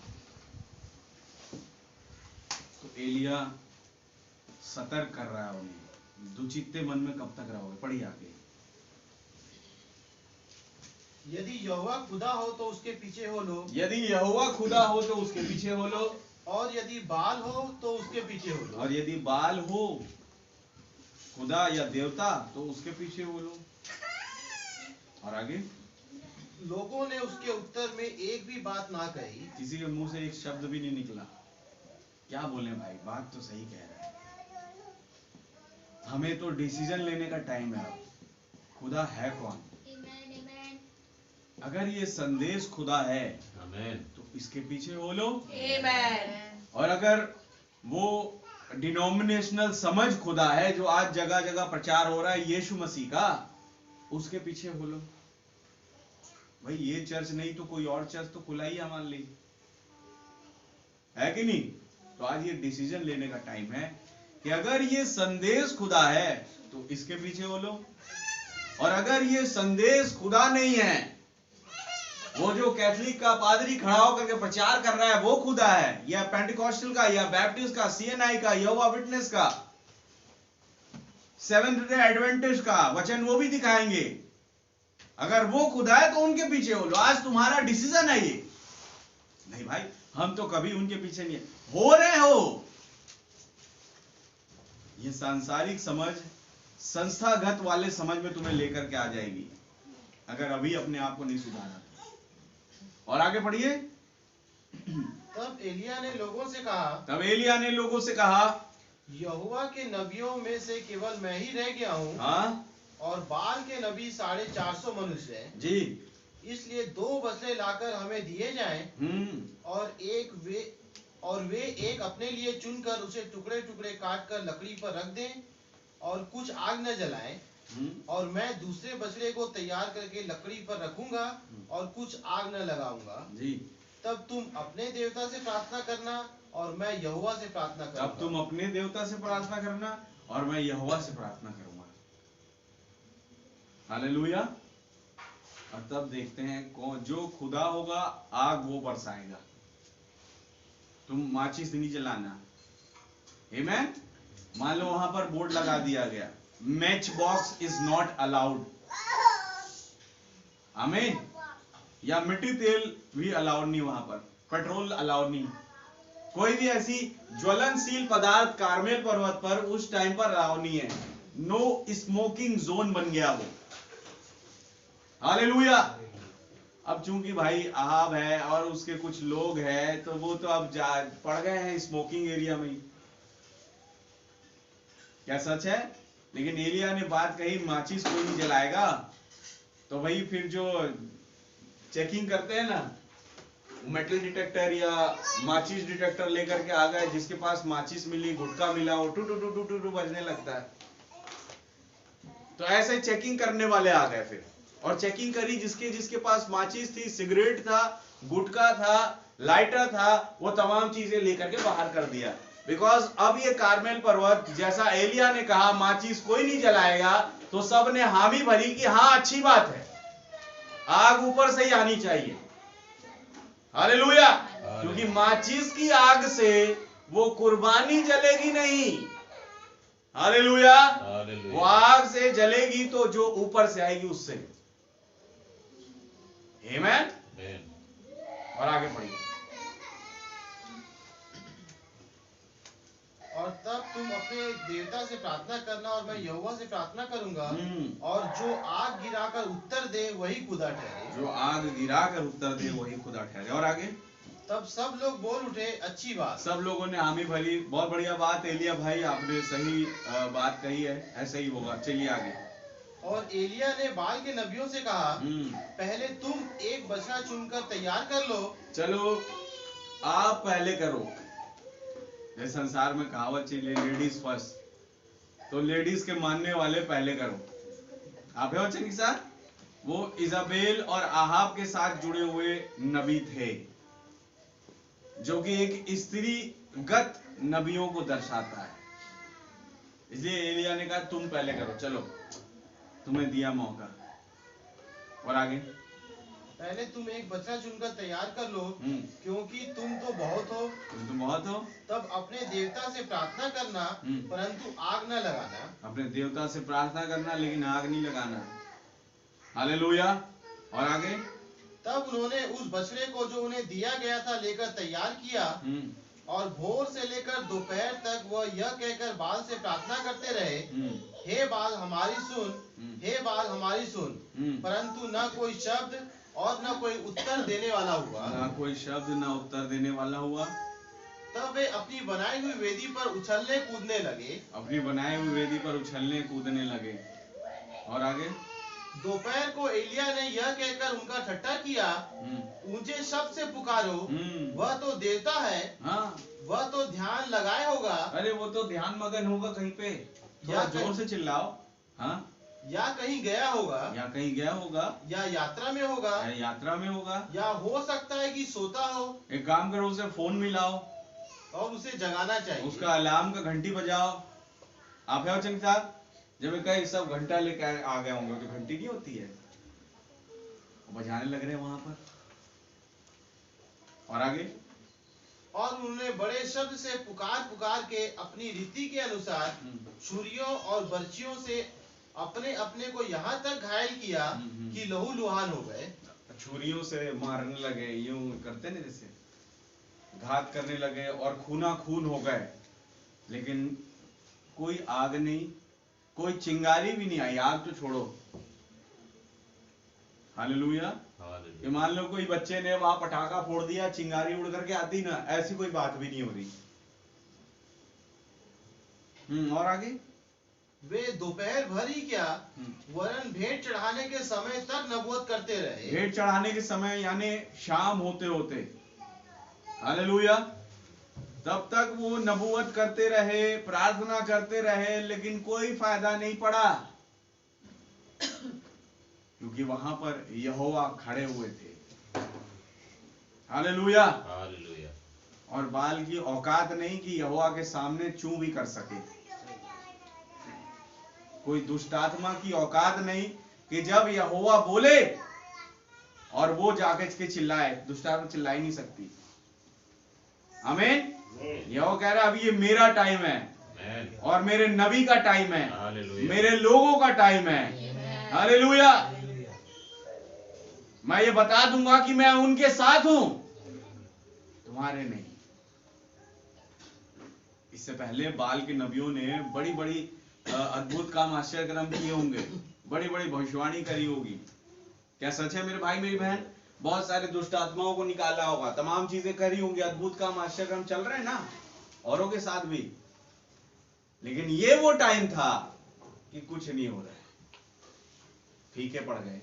तो एलिया सतर्क कर रहा है उन्हें, दुचित्ते मन में कब तक रहोगे? पढ़िए आगे। यदि यहोवा खुदा हो तो उसके पीछे हो लो, यदि यहोवा खुदा हो तो उसके पीछे हो लो, और यदि बाल हो तो उसके पीछे हो लो। और यदि बाल हो, खुदा या देवता, तो उसके पीछे हो लो। और आगे लोगों ने उसके उत्तर उत्तर में एक भी बात ना कही। किसी के मुंह से एक शब्द भी नहीं निकला। क्या बोले भाई, बात तो सही कह रहा है। हमें तो डिसीजन लेने का टाइम है। अब खुदा है कौन? अगर ये संदेश खुदा है आमेन। तो इसके पीछे हो लो। Amen. और अगर वो डिनोमिनेशनल समझ खुदा है जो आज जगह जगह प्रचार हो रहा है यीशु मसीह का, उसके पीछे हो लो। भाई ये चर्च नहीं तो कोई और चर्च तो खुला ही है हमारे लिए, है कि नहीं? तो आज ये डिसीजन लेने का टाइम है कि अगर ये संदेश खुदा है तो इसके पीछे हो लो, और अगर ये संदेश खुदा नहीं है, वो जो कैथलिक का पादरी खड़ा होकर के प्रचार कर रहा है वो खुदा है, या पेंटिकॉस्टल का, या बैप्टिस्ट का, सीएनआई का, यहोवा विटनेस का, सेवेंथ डे एडवेंटिस्ट का वचन वो भी दिखाएंगे, अगर वो खुदा है तो उनके पीछे हो लो। आज तुम्हारा डिसीजन है ये। नहीं भाई, हम तो कभी उनके पीछे नहीं हो रहे हो। ये सांसारिक समझ, संस्थागत वाले समझ में तुम्हें लेकर के आ जाएगी अगर अभी अपने आप को नहीं सुधारा। और आगे पढ़िए। तब एलिया ने लोगों से कहा, यहोवा के नबियों में से केवल मैं ही रह गया हूँ, हाँ और बाल के नबी 450 मनुष्य हैं। जी। इसलिए 2 बछड़े लाकर हमें दिए जाएं, और वे एक अपने लिए चुनकर उसे टुकड़े टुकड़े काट कर लकड़ी पर रख दें, और कुछ आग न जलाएं। और मैं दूसरे बछड़े को तैयार करके लकड़ी पर रखूंगा और कुछ आग न लगाऊंगा जी। तब तुम अपने देवता से प्रार्थना करना और मैं यहोवा से प्रार्थना करूंगा। तब तुम अपने देवता से प्रार्थना करना और मैं यहोवा से प्रार्थना करूंगा। हालेलुया। और तब देखते हैं कौन जो खुदा होगा, आग वो बरसाएगा। तुम माचिस नहीं जलाना। आमेन। मान लो वहां पर बोर्ड लगा दिया गया, match box is not allowed. आमीन। या मिट्टी तेल भी अलाउड नहीं वहां पर, पेट्रोल अलाउड नहीं, कोई भी ऐसी ज्वलनशील पदार्थ कार्मेल पर्वत पर उस टाइम पर अलाउड नहीं है। नो स्मोकिंग जोन बन गया वो। हालेलुया। अब चूंकि भाई अहाब है और उसके कुछ लोग हैं तो वो तो अब पड़ गए हैं स्मोकिंग एरिया में। क्या सच है? लेकिन एलिया ने बात कही माचिस कोई नहीं जलाएगा, तो भाई फिर जो चेकिंग करते हैं ना, मेटल डिटेक्टर या माचिस डिटेक्टर लेकर के आ गए, जिसके पास माचिस मिली, गुटखा मिला, वो टू टू टू टू टू टू बजने लगता है। तो ऐसे चेकिंग करने वाले आ गए फिर, और चेकिंग करी, जिसके पास माचिस थी, सिगरेट था, गुटखा था, लाइटर था, वो तमाम चीजें लेकर के बाहर कर दिया। बिकॉज अब ये कार्मेल पर्वत, जैसा एलिया ने कहा माचिस कोई नहीं जलाएगा, तो सब ने हामी भरी कि हाँ अच्छी बात है, आग ऊपर से ही आनी चाहिए। हालेलुया। क्योंकि माचिस की आग से वो कुर्बानी जलेगी नहीं। हालेलुया। वो आग से जलेगी तो जो ऊपर से आएगी उससे। आमेन। और आगे पढ़िए। और तब तुम अपने देवता से प्रार्थना करना और मैं यहोवा से प्रार्थना करूंगा, और जो आग गिराकर उत्तर दे वही खुदा ठहरे। जो आग गिराकर उत्तर दे वही खुदा ठहरे। और आगे। तब सब लोग बोल उठे, अच्छी बात। सब लोगों ने हामी भरी, बहुत बढ़िया बात एलिया भाई, आपने सही बात कही है, ऐसा ही होगा। चलिए आगे। और एलिया ने बाल के नबियों से कहा, पहले तुम एक बछड़ा चुनकर तैयार कर लो। चलो आप पहले करो। जैसे संसार में कहावत चली, लेडीज फर्स्ट, तो लेडीज के मानने वाले पहले करो। आप है वचन के साथ। वो इजाबेल और आहाब के साथ जुड़े हुए नबी थे, जो कि एक स्त्रीगत नबियों को दर्शाता है। इसलिए एलिया ने कहा तुम पहले करो, चलो तुम्हें दिया मौका। और आगे। पहले तुम एक बछड़ा चुनकर तैयार कर लो, क्योंकि तुम तो बहुत हो। तब अपने देवता से प्रार्थना करना, परंतु आग न लगाना। अपने देवता से प्रार्थना करना, लेकिन आग नहीं लगाना। हालेलुया। और आगे। तब उन्होंने उस बछड़े को जो उन्हें दिया गया था लेकर तैयार किया, और भोर से लेकर दोपहर तक वह यह कहकर बाल से प्रार्थना करते रहे, हे बाल हमारी सुन, हे बाल हमारी सुन। परंतु न कोई शब्द और न कोई उत्तर देने वाला हुआ। ना कोई शब्द ना उत्तर देने वाला हुआ। तब वे अपनी बनाई हुई वेदी पर उछलने कूदने लगे। अपनी बनाई हुई वेदी पर उछलने कूदने लगे। और आगे दोपहर को एलिया ने यह कहकर उनका ठट्ठा किया, ऊंचे शब्द से पुकारो, वह तो देवता है, हाँ, वह तो ध्यान लगाए होगा। अरे वो तो ध्यान मगन होगा कहीं पे, थोड़ा या जोर से चिल्लाओ। हाँ, या कहीं गया होगा, या कहीं गया होगा, या यात्रा में होगा, या यात्रा में होगा, या हो सकता है कि सोता हो। एक काम करो, उसे फोन मिलाओ और उसे जगाना चाहिए। उसका अलार्म का घंटी बजाओ। आप है चंद साहब, जब कहीं सब घंटा लेकर आ गए होंगे तो घंटी नहीं होती है, बजाने लग रहे हैं वहां पर। और आगे और उन्होंने बड़े शब्द से पुकार पुकार के अपनी रीति के अनुसार छुरियों और बर्छियों से अपने अपने को यहाँ तक घायल किया कि लहू लुहान हो गए। छुरियों से मारने लगे, यूं करते ना जैसे घात करने लगे और खूना खून हो गए, लेकिन कोई आग नहीं, कोई चिंगारी भी नहीं आई। आग तो छोड़ो, हालेलुया। ये मान लो कोई बच्चे ने वहां पटाखा फोड़ दिया, चिंगारी उड़ करके आती ना, ऐसी कोई बात भी नहीं हो रही। और आगे वे दोपहर भर ही क्या वरन भेंट चढ़ाने के समय तक नबूवत करते रहे। भेंट चढ़ाने के समय यानी शाम होते होते, हालेलुया, तब तक वो नबूवत करते रहे, प्रार्थना करते रहे, लेकिन कोई फायदा नहीं पड़ा, क्योंकि वहां पर यहोवा खड़े हुए थे। हालेलुया। हालेलुया। और बाल की औकात नहीं कि यहोवा के सामने चूं भी कर सके। कोई दुष्ट आत्मा की औकात नहीं कि जब यहोवा बोले और वो जाके के चिल्लाए। दुष्ट आत्मा चिल्ला ही नहीं सकती। आमीन। यहोवा कह रहा है अभी ये मेरा टाइम है और मेरे नबी का टाइम है, मेरे लोगों का टाइम है। हालेलुया। मैं ये बता दूंगा कि मैं उनके साथ हूं, तुम्हारे नहीं। इससे पहले बाल के नबियों ने बड़ी बड़ी अद्भुत काम आश्चर्य कर्म किए होंगे, बड़ी बड़ी भविष्यवाणी करी होगी। क्या सच है मेरे भाई मेरी बहन? बहुत सारे दुष्ट आत्माओं को निकाला होगा, तमाम चीजें करी होंगी, अद्भुत काम आश्चर्य कर्म चल रहे हैं ना औरों के साथ भी। लेकिन ये वो टाइम था कि कुछ नहीं हो रहा है, फीके पड़ गए,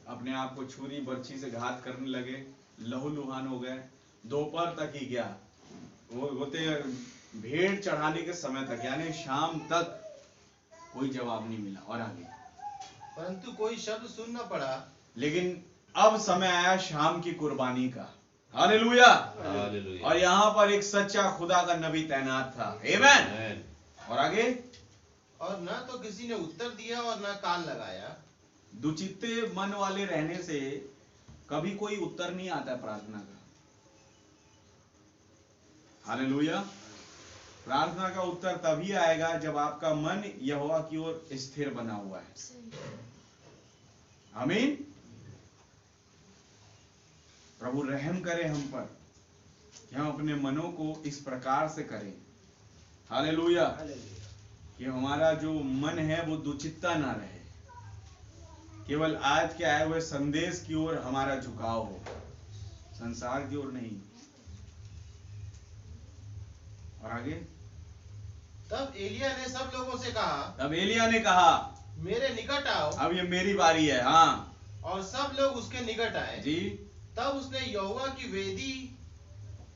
अपने आप को छुरी बर्छी से घात करने लगे, लहूलुहान हो गए। दोपहर तक ही क्या, वो होते भेंट चढ़ाने के समय तक यानी शाम तक कोई जवाब नहीं मिला। और आगे परंतु कोई शब्द सुन न पड़ा। लेकिन अब समय आया शाम की कुर्बानी का। हालेलुया। और यहाँ पर एक सच्चा खुदा का नबी तैनात था। आमीन। और आगे और न तो किसी ने उत्तर दिया और न कान लगाया। दुचित्ते मन वाले रहने से कभी कोई उत्तर नहीं आता प्रार्थना का। हालेलुया। प्रार्थना का उत्तर तभी आएगा जब आपका मन यहोवा की ओर स्थिर बना हुआ है। आमीन। प्रभु रहम करे हम पर कि हम अपने मनों को इस प्रकार से करें। हालेलुया। कि हमारा जो मन है वो दुचित्ता ना रहे, केवल आज के आए हुए संदेश की ओर हमारा झुकाव हो, संसार की ओर नहीं। और आगे तब एलिया ने सब लोगों से कहा, तब एलिया ने कहा मेरे निकट आओ। अब ये मेरी बारी है। हाँ और सब लोग उसके निकट आए जी। तब उसने यहोवा की वेदी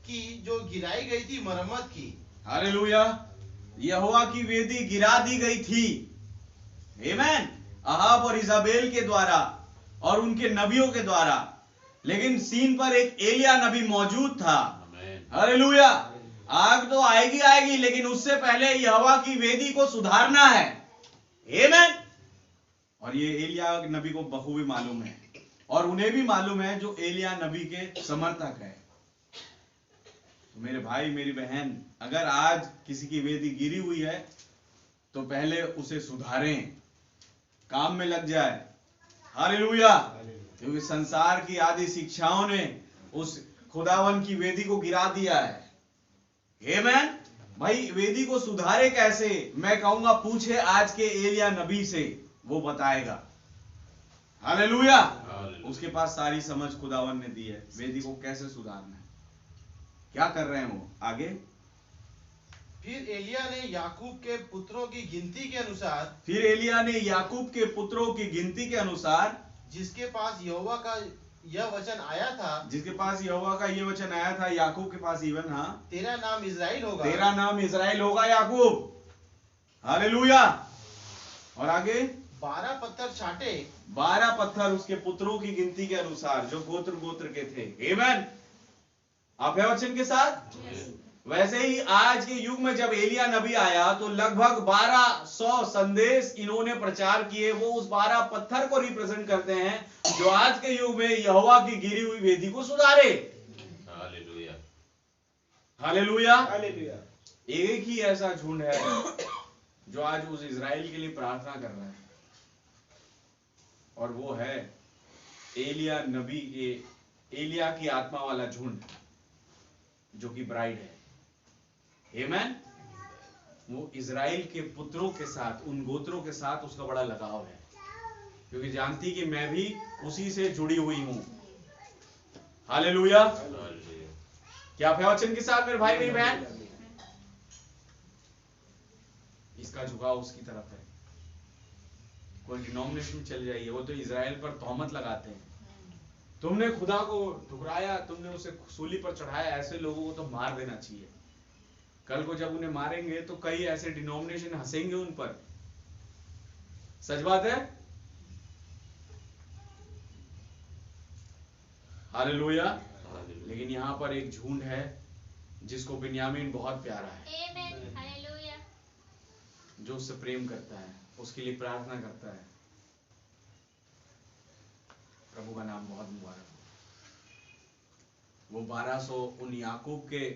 की जो गिराई गई थी मरम्मत की। हालेलुया। यहोवा की वेदी गिरा दी गई थी। आमीन। अहाब और इजाबेल के द्वारा और उनके नबियों के द्वारा, लेकिन सीन पर एक एलिया नबी मौजूद था। हालेलुया। आग तो आएगी आएगी, लेकिन उससे पहले यहोवा की वेदी को सुधारना है। आमीन। और ये एलिया नबी को बखूबी मालूम है और उन्हें भी मालूम है जो एलिया नबी के समर्थक है। तो मेरे भाई मेरी बहन, अगर आज किसी की वेदी गिरी हुई है तो पहले उसे सुधारें, काम में लग जाए। हालेलुया। क्योंकि संसार की आदि शिक्षाओं ने उस खुदावन की वेदी को गिरा दिया है। आमीन। भाई वेदी को सुधारे कैसे? मैं कहूंगा पूछे आज के एलिया नबी से, वो बताएगा। हालेलुया। उसके पास सारी समझ खुदावन ने दी है वेदी को कैसे सुधारना है। क्या कर रहे हैं वो आगे? फिर एलिया ने याकूब के पुत्रों की गिनती के अनुसार, फिर एलिया ने याकूब के पुत्रों की गिनती के अनुसार, जिसके पास यहोवा का यह वचन आया था, जिसके पास यहोवा का ये वचन आया था, याकूब के पास इवन, हाँ, तेरा नाम इज़राइल होगा, तेरा नाम इज़राइल होगा याकूब। हालेलुया। और आगे 12 पत्थर छाटे, 12 पत्थर उसके पुत्रों की गिनती के अनुसार जो गोत्र गोत्र के थे। आमीन। आप है वचन के साथ? वैसे ही आज के युग में जब एलिया नबी आया तो लगभग 1200 संदेश इन्होंने प्रचार किए। वो उस 12 पत्थर को रिप्रेजेंट करते हैं जो आज के युग में यहोवा की गिरी हुई वेदी को सुधारे। हालेलुया। हालेलुया। हालेलुया। एक ही ऐसा झुंड है जो आज उस इज़राइल के लिए प्रार्थना कर रहा है, और वो है एलिया नबी के, एलिया की आत्मा वाला झुंड जो कि ब्राइड है। आमीन। वो इज़राइल के पुत्रों के साथ, उन गोत्रों के साथ उसका बड़ा लगाव है, क्योंकि जानती कि मैं भी उसी से जुड़ी हुई हूं। हालेलुया। हालेलुया। क्या आप वचन के साथ मेरे भाई मेरी बहन? इसका झुकाव उसकी तरफ है। कोई डिनोमिनेशन में चल जाइए, वो तो इज़राइल पर तोहमत लगाते हैं, तुमने खुदा को ठुकराया, तुमने उसे सूली पर चढ़ाया, ऐसे लोगों को तो मार देना चाहिए। कल को जब उन्हें मारेंगे तो कई ऐसे डिनोमिनेशन हंसेंगे उन पर। सच बात है। हालेलुया। लेकिन यहां पर एक झुंड है जिसको बिन्यामीन बहुत प्यारा है, आमीन। हालेलुया। जो उससे प्रेम करता है, उसके लिए प्रार्थना करता है। प्रभु का नाम बहुत मुबारक हो। वो 1200 उन याकूब के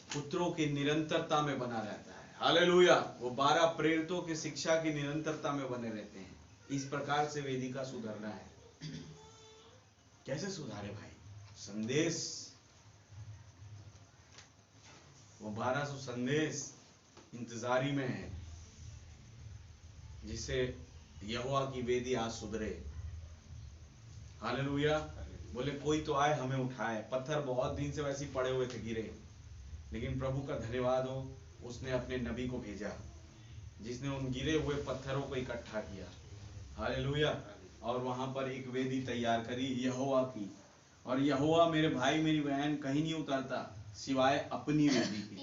पुत्रों की निरंतरता में बना रहता है। हालेलुया। वो 12 प्रेरितों की शिक्षा की निरंतरता में बने रहते हैं। इस प्रकार से वेदी का सुधरना है। कैसे सुधारे भाई? संदेश, वो 1200 संदेश इंतजारी में है जिससे यहोवा की वेदी आज सुधरे। हालेलुया। बोले कोई तो आए हमें उठाए। पत्थर बहुत दिन से वैसे ही पड़े हुए थे गिरे, लेकिन प्रभु का धन्यवाद हो, उसने अपने नबी को भेजा जिसने उन गिरे हुए पत्थरों को इकट्ठा किया। हालेलुया। और वहां पर एक वेदी तैयार करी यहोवा की। और यहोवा मेरे भाई मेरी बहन कहीं नहीं उतरता सिवाय अपनी वेदी की।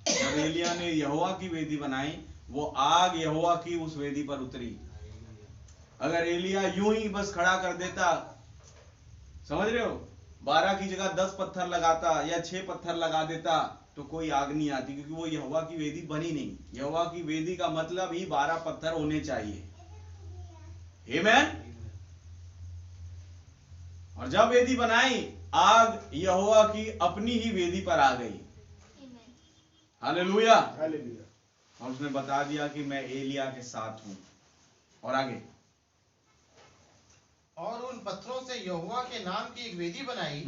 जब एलिया ने यहोवा की वेदी बनाई, वो आग यहोवा की उस वेदी पर उतरी। अगर एलिया यूं ही बस खड़ा कर देता, समझ रहे हो, 12 की जगह 10 पत्थर लगाता या 6 पत्थर लगा देता तो कोई आग नहीं आती, क्योंकि वो यहोवा की वेदी बनी नहीं। यहोवा की वेदी का मतलब ही 12 पत्थर होने चाहिए। आमीन। और जब वेदी बनाई, आग यहोवा की अपनी ही वेदी पर आ गई। हालेलुया। और उसने बता दिया कि मैं एलिया के साथ हूं। और आगे, और उन पत्थरों से यहोवा के नाम की एक वेदी बनाई,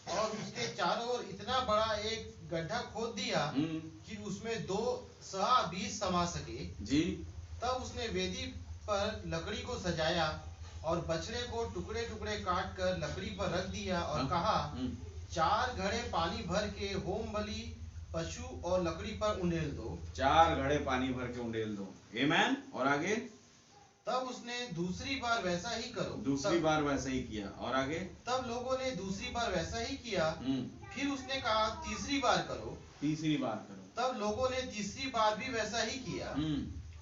और उसके चारों ओर इतना बड़ा एक गड्ढा खोद दिया कि उसमें 2 सहा बीज समा सके जी। तब उसने वेदी पर लकड़ी को सजाया और बछड़े को टुकड़े टुकड़े काट कर लकड़ी पर रख दिया और कहा, 4 घड़े पानी भर के होम बलि पशु और लकड़ी पर उंडेल दो। 4 घड़े पानी भर के उंडेल दो। आमीन। और आगे, तब उसने दूसरी बार वैसा ही करो। दूसरी बार वैसा ही किया। और आगे, तब लोगों ने दूसरी बार वैसा ही किया। फिर उसने कहा, तीसरी बार करो। तीसरी बार करो। तब लोगों ने तीसरी बार भी वैसा ही किया,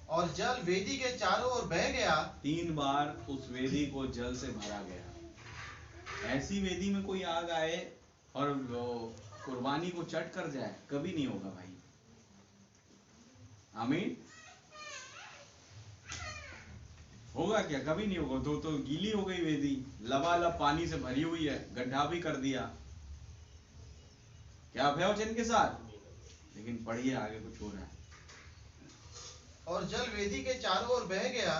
और जल वेदी के चारों ओर बह गया। 3 बार उस वेदी को जल से भरा गया। ऐसी वेदी में कोई आग आए और कुर्बानी को चट कर जाए, कभी नहीं होगा भाई। आमीन। होगा क्या? कभी नहीं होगा। तो गीली हो गई वेदी, लबालब पानी से भरी हुई है, गड्ढा भी कर दिया। क्या आप है वचन के साथ? लेकिन पढ़िए आगे कुछ हो रहा है। और जल वेदी के चारों ओर बह गया,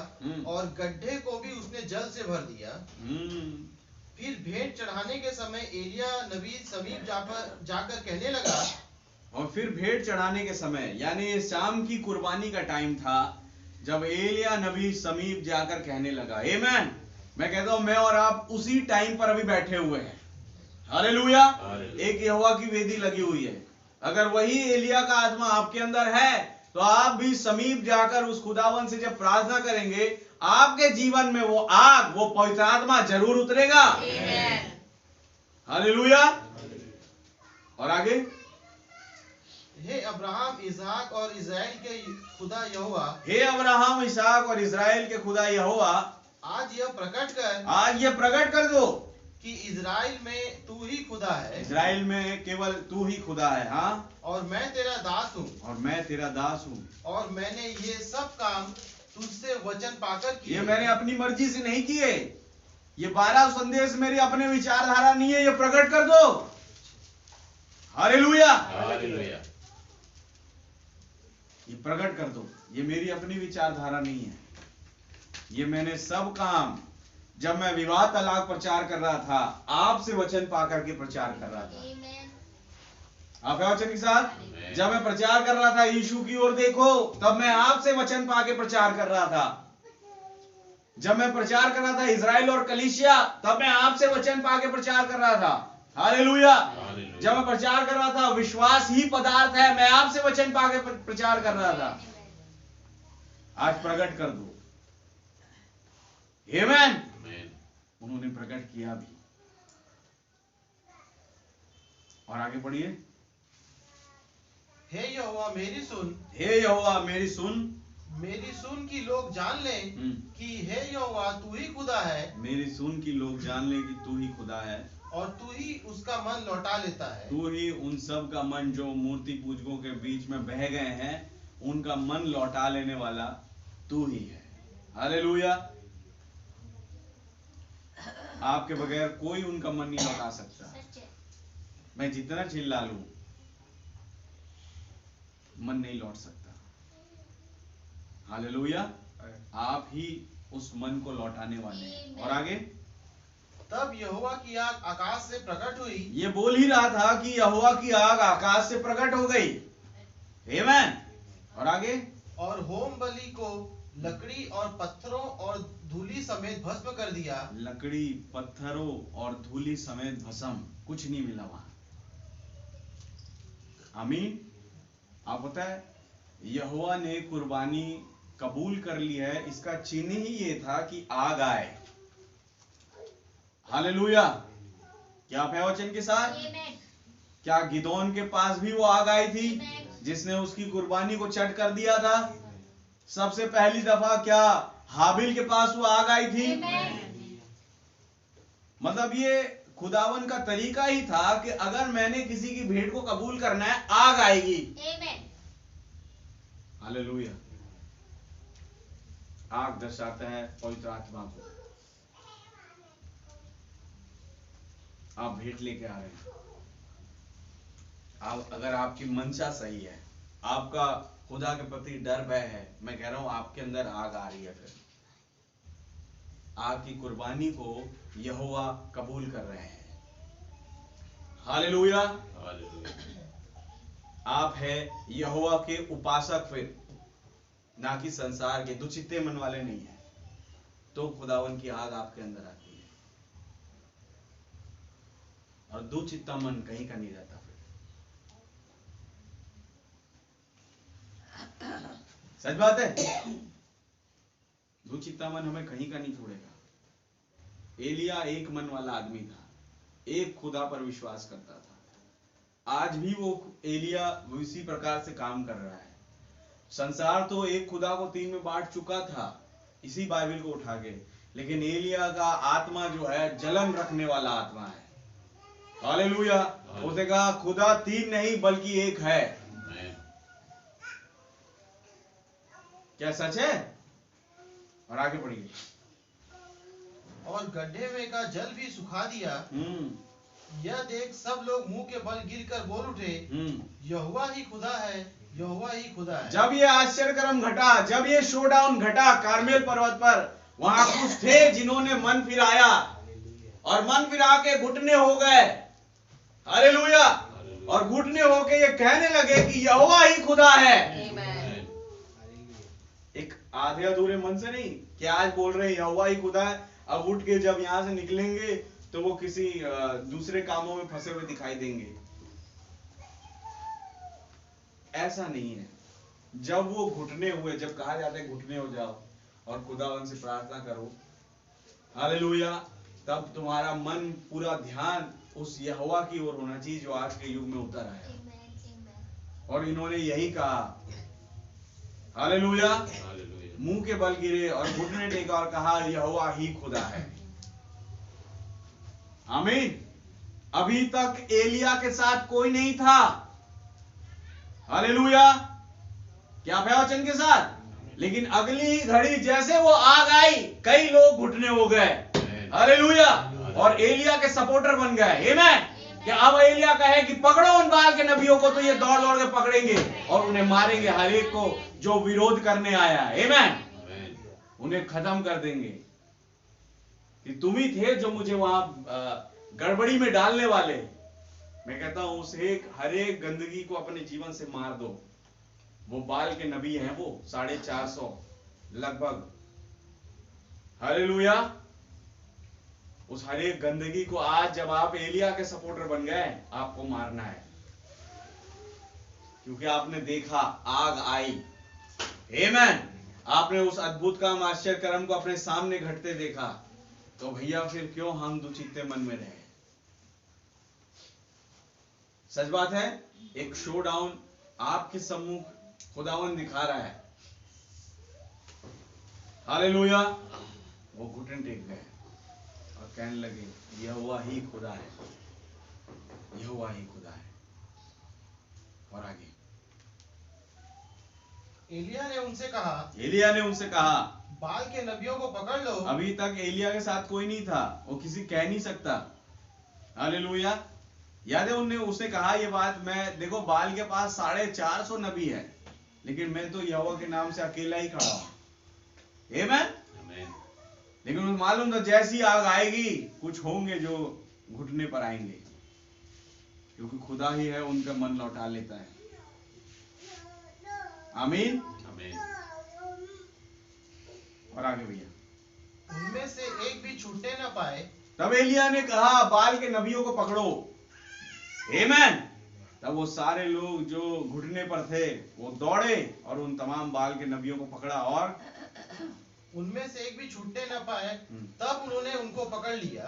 और गड्ढे को भी उसने जल से भर दिया। फिर भेंट चढ़ाने के समय एलिया नबी समीप जाकर कहने लगा, और फिर भेंट चढ़ाने के समय, यानी शाम की कुर्बानी का टाइम था, जब एलिया नबी समीप जाकर कहने लगा। आमीन। मैं कहता हूं मैं और आप उसी टाइम पर अभी बैठे हुए हैं। हालेलुया। हालेलुया। एक यहोवा की वेदी लगी हुई है। अगर वही एलिया का आत्मा आपके अंदर है तो आप भी समीप जाकर उस खुदावन से जब प्रार्थना करेंगे, आपके जीवन में वो आग, वो पवित्र आत्मा जरूर उतरेगा। हालेलुया। और आगे, हे अब्राहम, इसहाक और इस्राएल के खुदा यहोवा, हे अब्राहम, इसहाक और इस्राएल के खुदा यहोवा, आज यह प्रकट कर आज ये प्रकट कर दो कि इस्राएल में तू ही खुदा है इस्राएल में केवल तू ही खुदा है। हाँ, और मैं तेरा दास हूँ, और मैं तेरा दास हूं। और मैंने ये सब काम तुझसे वचन पाकर किए। ये मैंने अपनी मर्जी से नहीं किए। ये 12 संदेश मेरे अपने विचारधारा नहीं है, ये प्रकट कर दो। हालेलुया। हालेलुया। ये प्रकट कर दो। ये मेरी अपनी विचारधारा नहीं है। ये मैंने सब काम, जब मैं विवाह तलाक प्रचार कर रहा था, आपसे वचन पाकर के प्रचार कर रहा था। आप है वचन के साथ? जब मैं प्रचार कर रहा था यीशु की ओर देखो, तब मैं आपसे वचन पाके प्रचार कर रहा था। जब मैं प्रचार कर रहा था इजराइल और कलीसिया, तब मैं आपसे वचन पाके प्रचार कर रहा था। हालेलुया। हालेलुया। जब मैं प्रचार कर रहा था विश्वास ही पदार्थ है, मैं आपसे वचन पाके प्रचार कर रहा था। आज प्रकट कर दो। आमेन। आमीन। उन्होंने प्रकट किया भी। और आगे पढ़िए। हे यहोवा मेरी सुन, हे यहोवा मेरी सुन, मेरी सुन कि लोग जान ले कि हे यहोवा तू ही खुदा है, मेरी सुन की लोग जान ले कि तू ही खुदा है, और तू ही उसका मन लौटा लेता है। तू ही उन सब का मन जो मूर्ति पूजकों के बीच में बह गए हैं, उनका मन लौटा लेने वाला तू ही है। हालेलुया। आपके बगैर कोई उनका मन नहीं लौटा सकता। मैं जितना चिल्ला लूं, मन नहीं लौट सकता। हालेलुया। आप ही उस मन को लौटाने वाले हैं। और आगे, तब यहोवा की आग आकाश से प्रकट हुई, ये बोल ही रहा था कि यहोवा की आग आकाश से प्रकट हो गई। आमीन। और आगे, और होम बलि को लकड़ी और पत्थरों और धूली समेत भस्म कर दिया। लकड़ी, पत्थरों और धूली समेत भस्म, कुछ नहीं मिला वहां। आमीन। आप पता है, यहोवा ने कुर्बानी कबूल कर ली है, इसका चिन्ह ही ये था कि आग आए। हालेलुया। क्या आप है वचन के साथ? क्या गिदोन के पास भी वो आग आई थी जिसने उसकी कुर्बानी को चट कर दिया था? सबसे पहली दफा क्या हाबिल के पास वो आग आई थी? मतलब ये खुदावन का तरीका ही था कि अगर मैंने किसी की भेंट को कबूल करना है, आग आएगी। हालेलुया। आग दर्शाता है पवित्र आत्मा को। आप भेंट लेके आ रहे हैं। आप, अगर आपकी मंशा सही है, आपका खुदा के प्रति डर भय है, मैं कह रहा हूं आपके अंदर आग आ रही है। फिर आपकी कुर्बानी को यहोवा कबूल कर रहे हैं। हालेलुया। हालेलुया। आप है यहोवा के उपासक, फिर ना कि संसार के दुचित्ते मन वाले नहीं है। तो खुदावन की आग आपके अंदर आती है, और दुचित्ता मन कहीं का नहीं रहता। फिर सच बात है, दुचित्ता मन हमें कहीं का नहीं छोड़ेगा। एलिया एक मन वाला आदमी था, एक खुदा पर विश्वास करता था। आज भी वो एलिया इसी प्रकार से काम कर रहा है। संसार तो एक खुदा को 3 में बांट चुका था, इसी बाइबल को उठा के, लेकिन एलिया का आत्मा जो है जलन रखने वाला आत्मा है। हालेलुया। उसने कहा खुदा 3 नहीं बल्कि एक है। क्या सच है? और आगे पढ़िए। और गड्ढे में का जल भी सुखा दिया। यह देख सब लोग मुंह के बल गिरकर बोल उठे, यहोवा ही खुदा है, यहोवा ही खुदा है। जब ये आश्चर्यक्रम घटा, जब ये शोडाउन घटा कारमेल पर्वत पर, वहां कुछ थे जिन्होंने मन फिराया, और मन फिरा के घुटने हो गए। हालेलुया। और घुटने होके ये कहने लगे कि यहोवा ही खुदा है। एक आधे अधूरे मन से नहीं कि आज बोल रहे हैं यहोवा ही खुदा है, अब उठ के जब यहां से निकलेंगे तो वो किसी दूसरे कामों में फंसे हुए दिखाई देंगे। ऐसा नहीं है। जब वो घुटने हुए, जब कहा जाता है घुटने हो जाओ और खुदावन से प्रार्थना करो, हालेलुया, तब तुम्हारा मन पूरा ध्यान उस यहोवा की ओर होना चाहिए जो आज के युग में उतर आया। और इन्होंने यही कहा, हालेलुया, हालेलुया। मुंह के बल गिरे और घुटने टेका और कहा यहोवा ही खुदा है। आमीन। अभी तक एलिया के साथ कोई नहीं था, हालेलुया, क्या प्रवचन के साथ, लेकिन अगली घड़ी जैसे वो आग आई, कई लोग घुटने हो गए, हालेलुया, और एलिया के सपोर्टर बन गए। आमीन। कि अब एलिया कहे कि पकड़ो उन बाल के नबियों को, तो ये दौड़ दौड़ के पकड़ेंगे और उन्हें मारेंगे, हर एक को जो विरोध करने आया। आमीन। उन्हें खत्म कर देंगे कि तुम ही थे जो मुझे वहां गड़बड़ी में डालने वाले। मैं कहता हूं उस हर एक गंदगी को अपने जीवन से मार दो। वो बाल के नबी हैं, वो 450 लगभग, हालेलुया। उस हर एक गंदगी को आज जब आप एलिया के सपोर्टर बन गए, आपको मारना है, क्योंकि आपने देखा आग आई। आमीन। आपने उस अद्भुत काम, आश्चर्य कर्म को अपने सामने घटते देखा, तो भैया फिर क्यों हम दुचित्ते मन में रहे। सच बात है, एक शोडाउन आपके सम्मुख खुदावन दिखा रहा है, हालेलुया। वो घुटन टेक गए और कहने लगे यहोवा ही खुदा है, यहोवा ही खुदा है। और आगे एलिया ने उनसे कहा, बाल के नबियों को पकड़ लो। अभी तक एलिया के साथ कोई नहीं था, वो किसी कह नहीं सकता, हालेलुया। याद है उसने कहा ये बात, मैं देखो बाल के पास 450 नबी है, लेकिन मैं तो यहोवा के नाम से अकेला ही खड़ा हूं। आमीन। लेकिन उन्हें मालूम था जैसी आग आएगी कुछ होंगे जो घुटने पर आएंगे, क्योंकि खुदा ही है उनका मन लौटा लेता है। आमीन। और आगे भैया, उनमें से एक भी छूटने न पाए। तब एलिया ने कहा बाल के नबियों को पकड़ो। आमीन। तब वो सारे लोग जो घुटने पर थे वो दौड़े और उन तमाम बाल के नबियों को पकड़ा, और उनमें से एक भी छूटने न पाए। तब उन्होंने उनको पकड़ लिया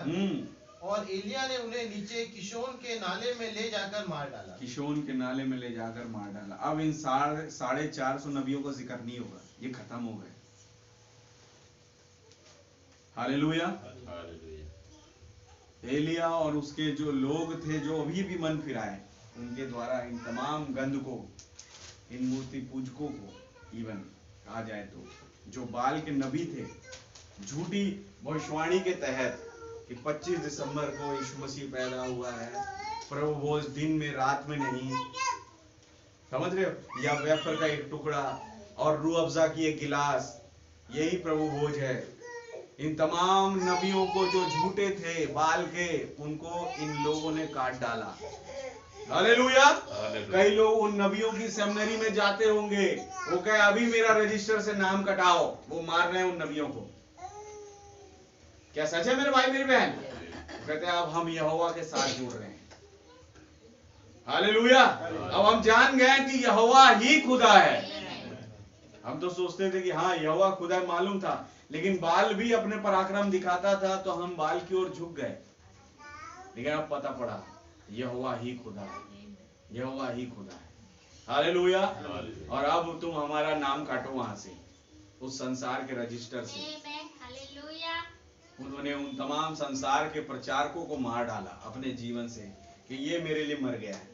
और एलिया ने उन्हें नीचे किशोन के नाले में ले जाकर मार डाला। किशोन के नाले में ले जाकर मार डाला। अब इन 450 नबियों का जिक्र नहीं होगा, ये खत्म हो गए। हालेलुया। एलिया और उसके जो लोग थे जो अभी भी मन फिराए, उनके द्वारा इन तमाम गंध को, इन मूर्ति पूजकों को, इवन कहा जाए तो जो बाल के नबी थे, झूठी भविष्यवाणी के तहत कि 25 दिसंबर को यीशु मसीह पैदा हुआ है, प्रभु भोज दिन में रात में नहीं, समझ रहे हो, या वेफर का एक टुकड़ा और रूह अफ़ज़ा की एक गिलास, यही प्रभु भोज है। इन तमाम नबियों को जो झूठे थे बाल के, उनको इन लोगों ने काट डाला। हालेलुया। कई लोग उन नबियों की सेमिनरी में जाते होंगे, वो कहे अभी मेरा रजिस्टर से नाम कटाओ, वो मार रहे हैं उन नबियों को। क्या सच है मेरे भाई मेरी बहन? कहते हैं अब हम यहोवा के साथ जुड़ रहे हैं। हालेलुया। अब हम जान गए कि यहोवा ही खुदा है। हम तो सोचते थे कि हाँ यहोवा खुदा मालूम था, लेकिन बाल भी अपने पराक्रम दिखाता था तो हम बाल की ओर झुक गए, लेकिन अब पता पड़ा यहोवा ही खुदा है, यहोवा ही खुदा है। हालेलुया। और अब तुम हमारा नाम काटो वहां से, उस संसार के रजिस्टर से। उन्होंने उन तमाम संसार के प्रचारकों को मार डाला अपने जीवन से कि ये मेरे लिए मर गया है।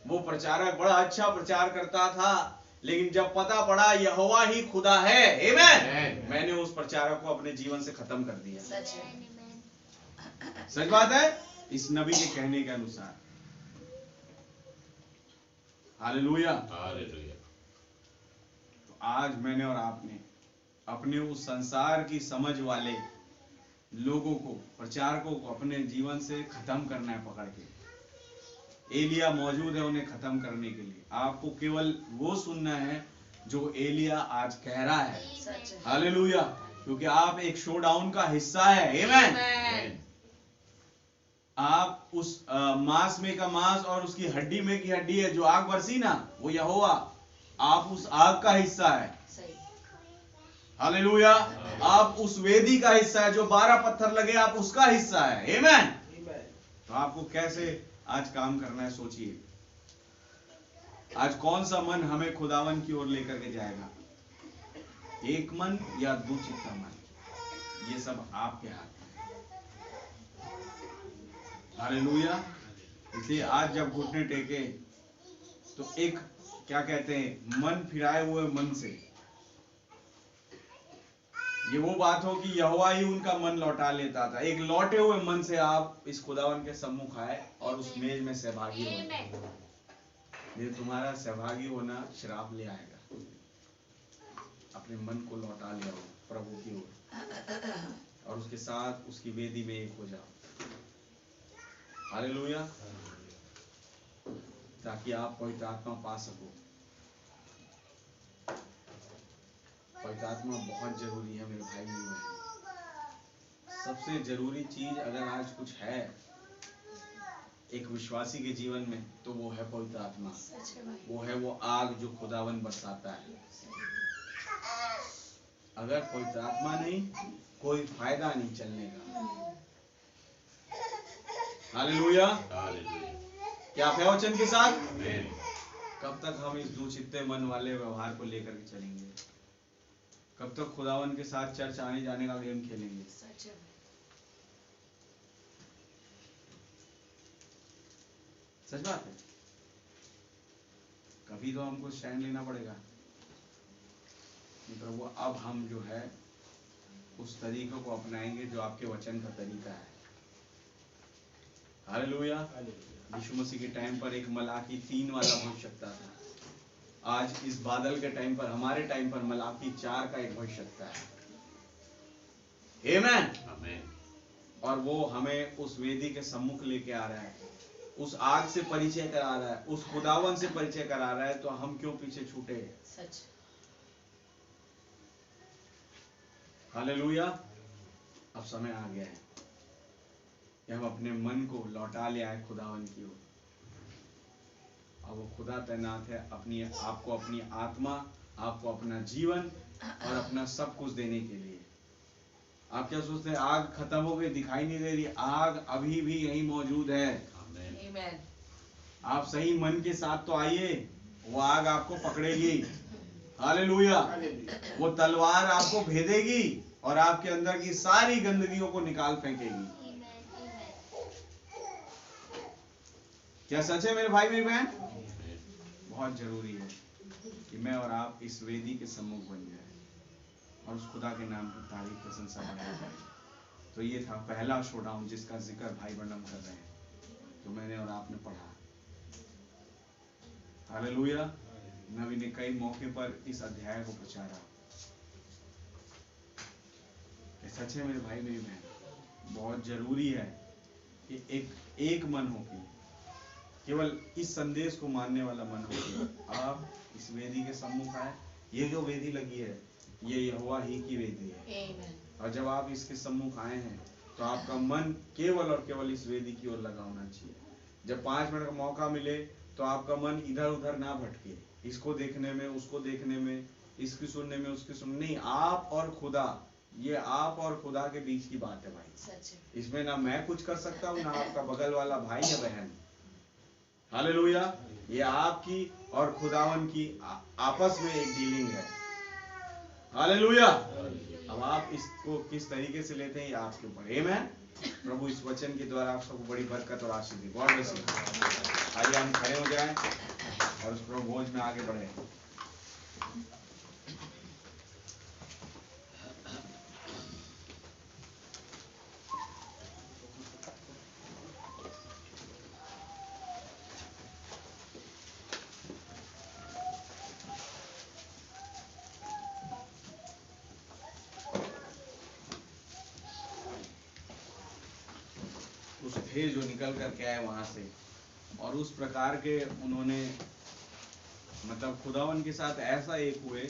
वो प्रचारक बड़ा अच्छा प्रचार करता था, लेकिन जब पता पड़ा यहोवा ही खुदा है, आमीन, मैंने उस प्रचारक को अपने जीवन से खत्म कर दिया। सच बात है, इस नबी के कहने के अनुसार। हालेलुया। तो आज मैंने और आपने अपने उस संसार की समझ वाले लोगों को, प्रचारकों को अपने जीवन से खत्म करना है पकड़ के। एलिया मौजूद है उन्हें खत्म करने के लिए। आपको केवल वो सुनना है जो एलिया आज कह रहा है। हालेलुया। क्योंकि आप एक शोडाउन का हिस्सा है। आमेन। Amen. आप उस मांस में का मांस और उसकी हड्डी में की हड्डी है, जो आग बरसी ना, वो यहोवा, आप उस आग का हिस्सा है। सही। हालेलुया। आप उस वेदी का हिस्सा है, जो 12 पत्थर लगे, आप उसका हिस्सा है। आमेन। तो आपको कैसे आज काम करना है, सोचिए। आज कौन सा मन हमें खुदावन की ओर लेकर के जाएगा? एक मन या दुचित्ता मन? ये सब आपके हाथ में है। हालेलुया। इसलिए आज जब घुटने टेके तो एक, क्या कहते हैं, मन फिराए हुए मन से, ये वो बात हो कि यहोवा ही उनका मन लौटा लेता था। एक लौटे हुए मन से आप इस खुदावन के सम्मुख आए और उस मेज में सहभागी हो। ये तुम्हारा सहभागी होना श्राप ले आएगा। अपने मन को लौटा ले आओ प्रभु की ओर और उसके साथ उसकी वेदी में एक हो जाओ। हालेलुया। ताकि आप पवित्र आत्मा पा सको। पवित्र आत्मा बहुत जरूरी है मेरे भाई मेरी बहन। सबसे जरूरी चीज अगर आज कुछ है एक विश्वासी के जीवन में, तो वो है पवित्र आत्मा। वो है वो आग जो खुदावन बरसाता है। अगर पवित्र आत्मा नहीं, कोई फायदा नहीं चलने का। हालेलुया। क्या आप है वचन के साथ? कब तक हम इस दुचित्ते मन वाले व्यवहार को लेकर के चलेंगे? कब तक खुदावन के साथ चर्च आने जाने का गेम खेलेंगे? सच बात है। कभी तो हमको स्टैंड लेना पड़ेगा कि प्रभु अब हम जो है उस तरीके को अपनाएंगे जो आपके वचन का तरीका है। हालेलुया। यीशु मसीह के टाइम पर एक मलाकी 3 वाला भविष्यवक्ता था। आज इस बादल के टाइम पर, हमारे टाइम पर मलाकी 4 का एक भविष्यवक्ता है। आमेन। और वो हमें उस वेदी के सम्मुख लेके आ रहा है, उस आग से परिचय करा रहा है, उस खुदावन से परिचय करा रहा है। तो हम क्यों पीछे छूटे? सच। हालेलुया। अब समय आ गया है कि हम अपने मन को लौटा ले आए खुदावन की ओर। और वो खुदा तैनात है अपनी आपको, अपनी आत्मा, आपको अपना जीवन और अपना सब कुछ देने के लिए। आप क्या सोचते हैं आग खत्म हो गई, दिखाई नहीं दे रही? आग अभी भी यहीं मौजूद है। Amen. आप सही मन के साथ तो आइए, वो आग आपको पकड़ेगी। हालेलुया। वो तलवार आपको भेदेगी और आपके अंदर की सारी गंदगियों को निकाल फेंकेगी। क्या सच है मेरे भाई मेरी बहन? बहुत जरूरी है कि मैं और आप इस वेदी के सम्मुख बन जाए और उस खुदा के नाम की तारीफ प्रशंसा बढ़ाई जाए। तो ये था पहला शोडाउन जिसका जिक्र भाई बर्नम कर रहे हैं, तो मैंने और आपने पढ़ा। हालेलुया। नबी ने कई मौके पर इस अध्याय को प्रचारा। सच है मेरे भाई मेरी बहन, बहुत जरूरी है कि एक मन हो के, केवल इस संदेश को मानने वाला मन हो के आप इस वेदी के सम्मुख आए। ये जो वेदी लगी है ये यहोवा ही की वेदी है। Amen. और जब आप इसके सम्मुख आए हैं तो आपका मन केवल और केवल इस वेदी की ओर लगा होना चाहिए। जब 5 मिनट का मौका मिले तो आपका मन इधर उधर ना भटके, इसको देखने में, उसको देखने में, इसकी सुनने में, उसकी सुनने। नहीं, आप और खुदा, ये आप और खुदा के बीच की बात है भाई। सच। इसमें ना मैं कुछ कर सकता हूँ, ना आपका बगल वाला भाई या बहन। हालेलुया। ये आपकी और खुदावन की आपस में एक डीलिंग है। हालेलुया। अब आप इसको किस तरीके से लेते हैं ये आपके ऊपर। आमीन। प्रभु इस वचन के द्वारा आप सबको बड़ी बरकत और आशीष दे। God bless you. आइए हम खड़े हो जाएं और उस प्रभु भोज में आगे बढ़े। उस थे जो निकल कर के आए वहां से, और उस प्रकार के उन्होंने मतलब खुदावन के साथ ऐसा एक हुए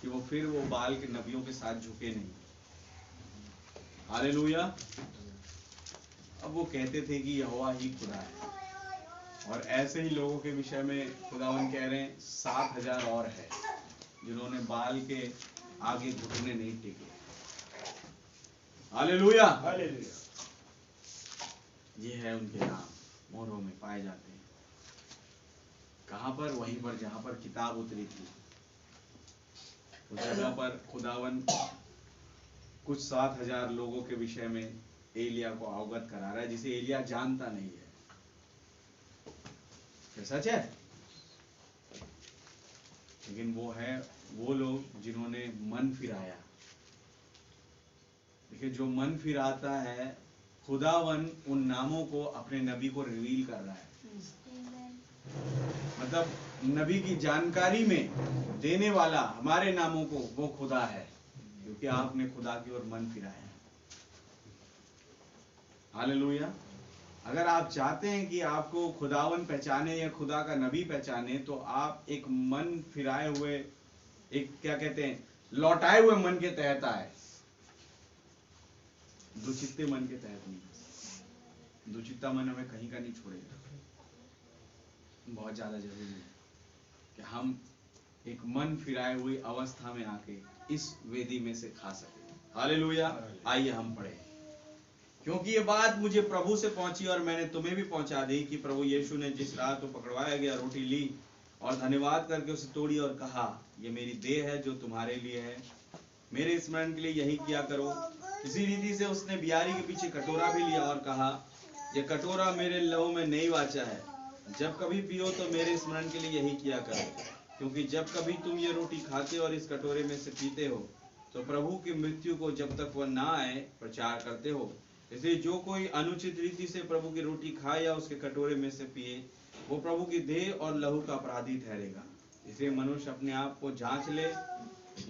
कि वो फिर वो बाल के नबियों के साथ झुके नहीं। हालेलुया। अब वो कहते थे कि यहोवा ही खुदा है, और ऐसे ही लोगों के विषय में खुदावन कह रहे हैं 7,000 और है जिन्होंने बाल के आगे घुटने नहीं टेके। हालेलुया। हालेलुया। ये है उनके नाम, मोहरों में पाए जाते हैं। कहां पर? वहीं पर जहां पर किताब उतरी थी, उस जगह पर खुदावन कुछ 7,000 लोगों के विषय में एलिया को अवगत करा रहा है, जिसे एलिया जानता नहीं है। क्या सच है? लेकिन वो लोग जिन्होंने मन फिराया। देखिए, जो मन फिराता है, खुदावन उन नामों को अपने नबी को रिवील कर रहा है। मतलब नबी की जानकारी में देने वाला हमारे नामों को वो खुदा है, क्योंकि आपने खुदा की ओर मन फिराया। हालेलुया। अगर आप चाहते हैं कि आपको खुदावन पहचाने या खुदा का नबी पहचाने, तो आप एक मन फिराए हुए, एक क्या कहते हैं, लौटाए हुए मन के तहत आए, दुचित्ते मन के तहत नहीं। दुचित्ता मन हमें कहीं का नहीं छोड़ेगा। बहुत ज्यादा जरूरी है कि हम एक मन फिराए हुई अवस्था में आके इस वेदी में से खा सके। हालेलुया। आइए हम पढ़े, क्योंकि ये बात मुझे प्रभु से पहुंची और मैंने तुम्हें भी पहुंचा दी कि प्रभु यीशु ने जिस रात को पकड़वाया गया रोटी ली और धन्यवाद करके उसे तोड़ी और कहा, ये मेरी देह है जो तुम्हारे लिए है, मेरे स्मरण के लिए यही किया करो। इसी रीति से उसने बियारी के पीछे कटोरा भी लिया और कहा, यह कटोरा मेरे लहू में नई वाचा है, जब कभी पियो तो मेरे स्मरण के लिए यही किया करो। क्योंकि जब कभी तुम ये रोटी खाते और इस कटोरे में से पीते हो, तो प्रभु की मृत्यु को जब तक वह ना आए प्रचार करते हो। इसलिए जो कोई अनुचित रीति से प्रभु की रोटी खाए या उसके कटोरे में से पिए, वो प्रभु की देह और लहू का अपराधी ठहरेगा। इसलिए मनुष्य अपने आप को जांच ले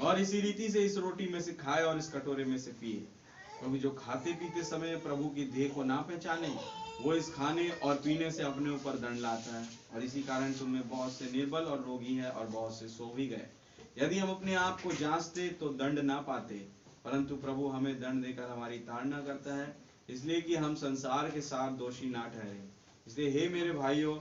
और इसी रीति से इस रोटी में से खाए और इस कटोरे में से पिए। क्योंकि जो खाते पीते समय प्रभु की देह को ना पहचाने, वो इस खाने और पीने से अपने ऊपर दंड लाता है। और इसी कारण तुम में बहुत से निर्बल और रोगी हैं और बहुत से सो भी गए। यदि हम अपने आप को जांचते तो दंड ना पाते, परंतु प्रभु हमें दंड देकर हमारी ताड़ना करता है, इसलिए कि हम संसार के साथ दोषी ना ठहरे। इसलिए हे मेरे भाइयों,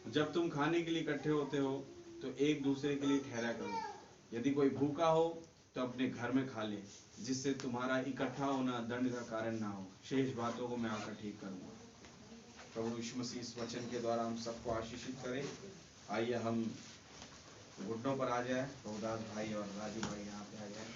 जब तुम खाने के लिए इकट्ठे होते हो तो एक दूसरे के लिए ठहरा करो। यदि कोई भूखा हो तो अपने घर में खा ले, जिससे तुम्हारा इकट्ठा होना दंड का कारण ना हो। शेष बातों को मैं आकर ठीक करूंगा। प्रभु यीशु मसीह इस वचन के द्वारा हम सबको आशीषित करें। आइए हम घुटनों पर आ जाए। प्रभुदास भाई और राजू भाई यहाँ पे आ जाए।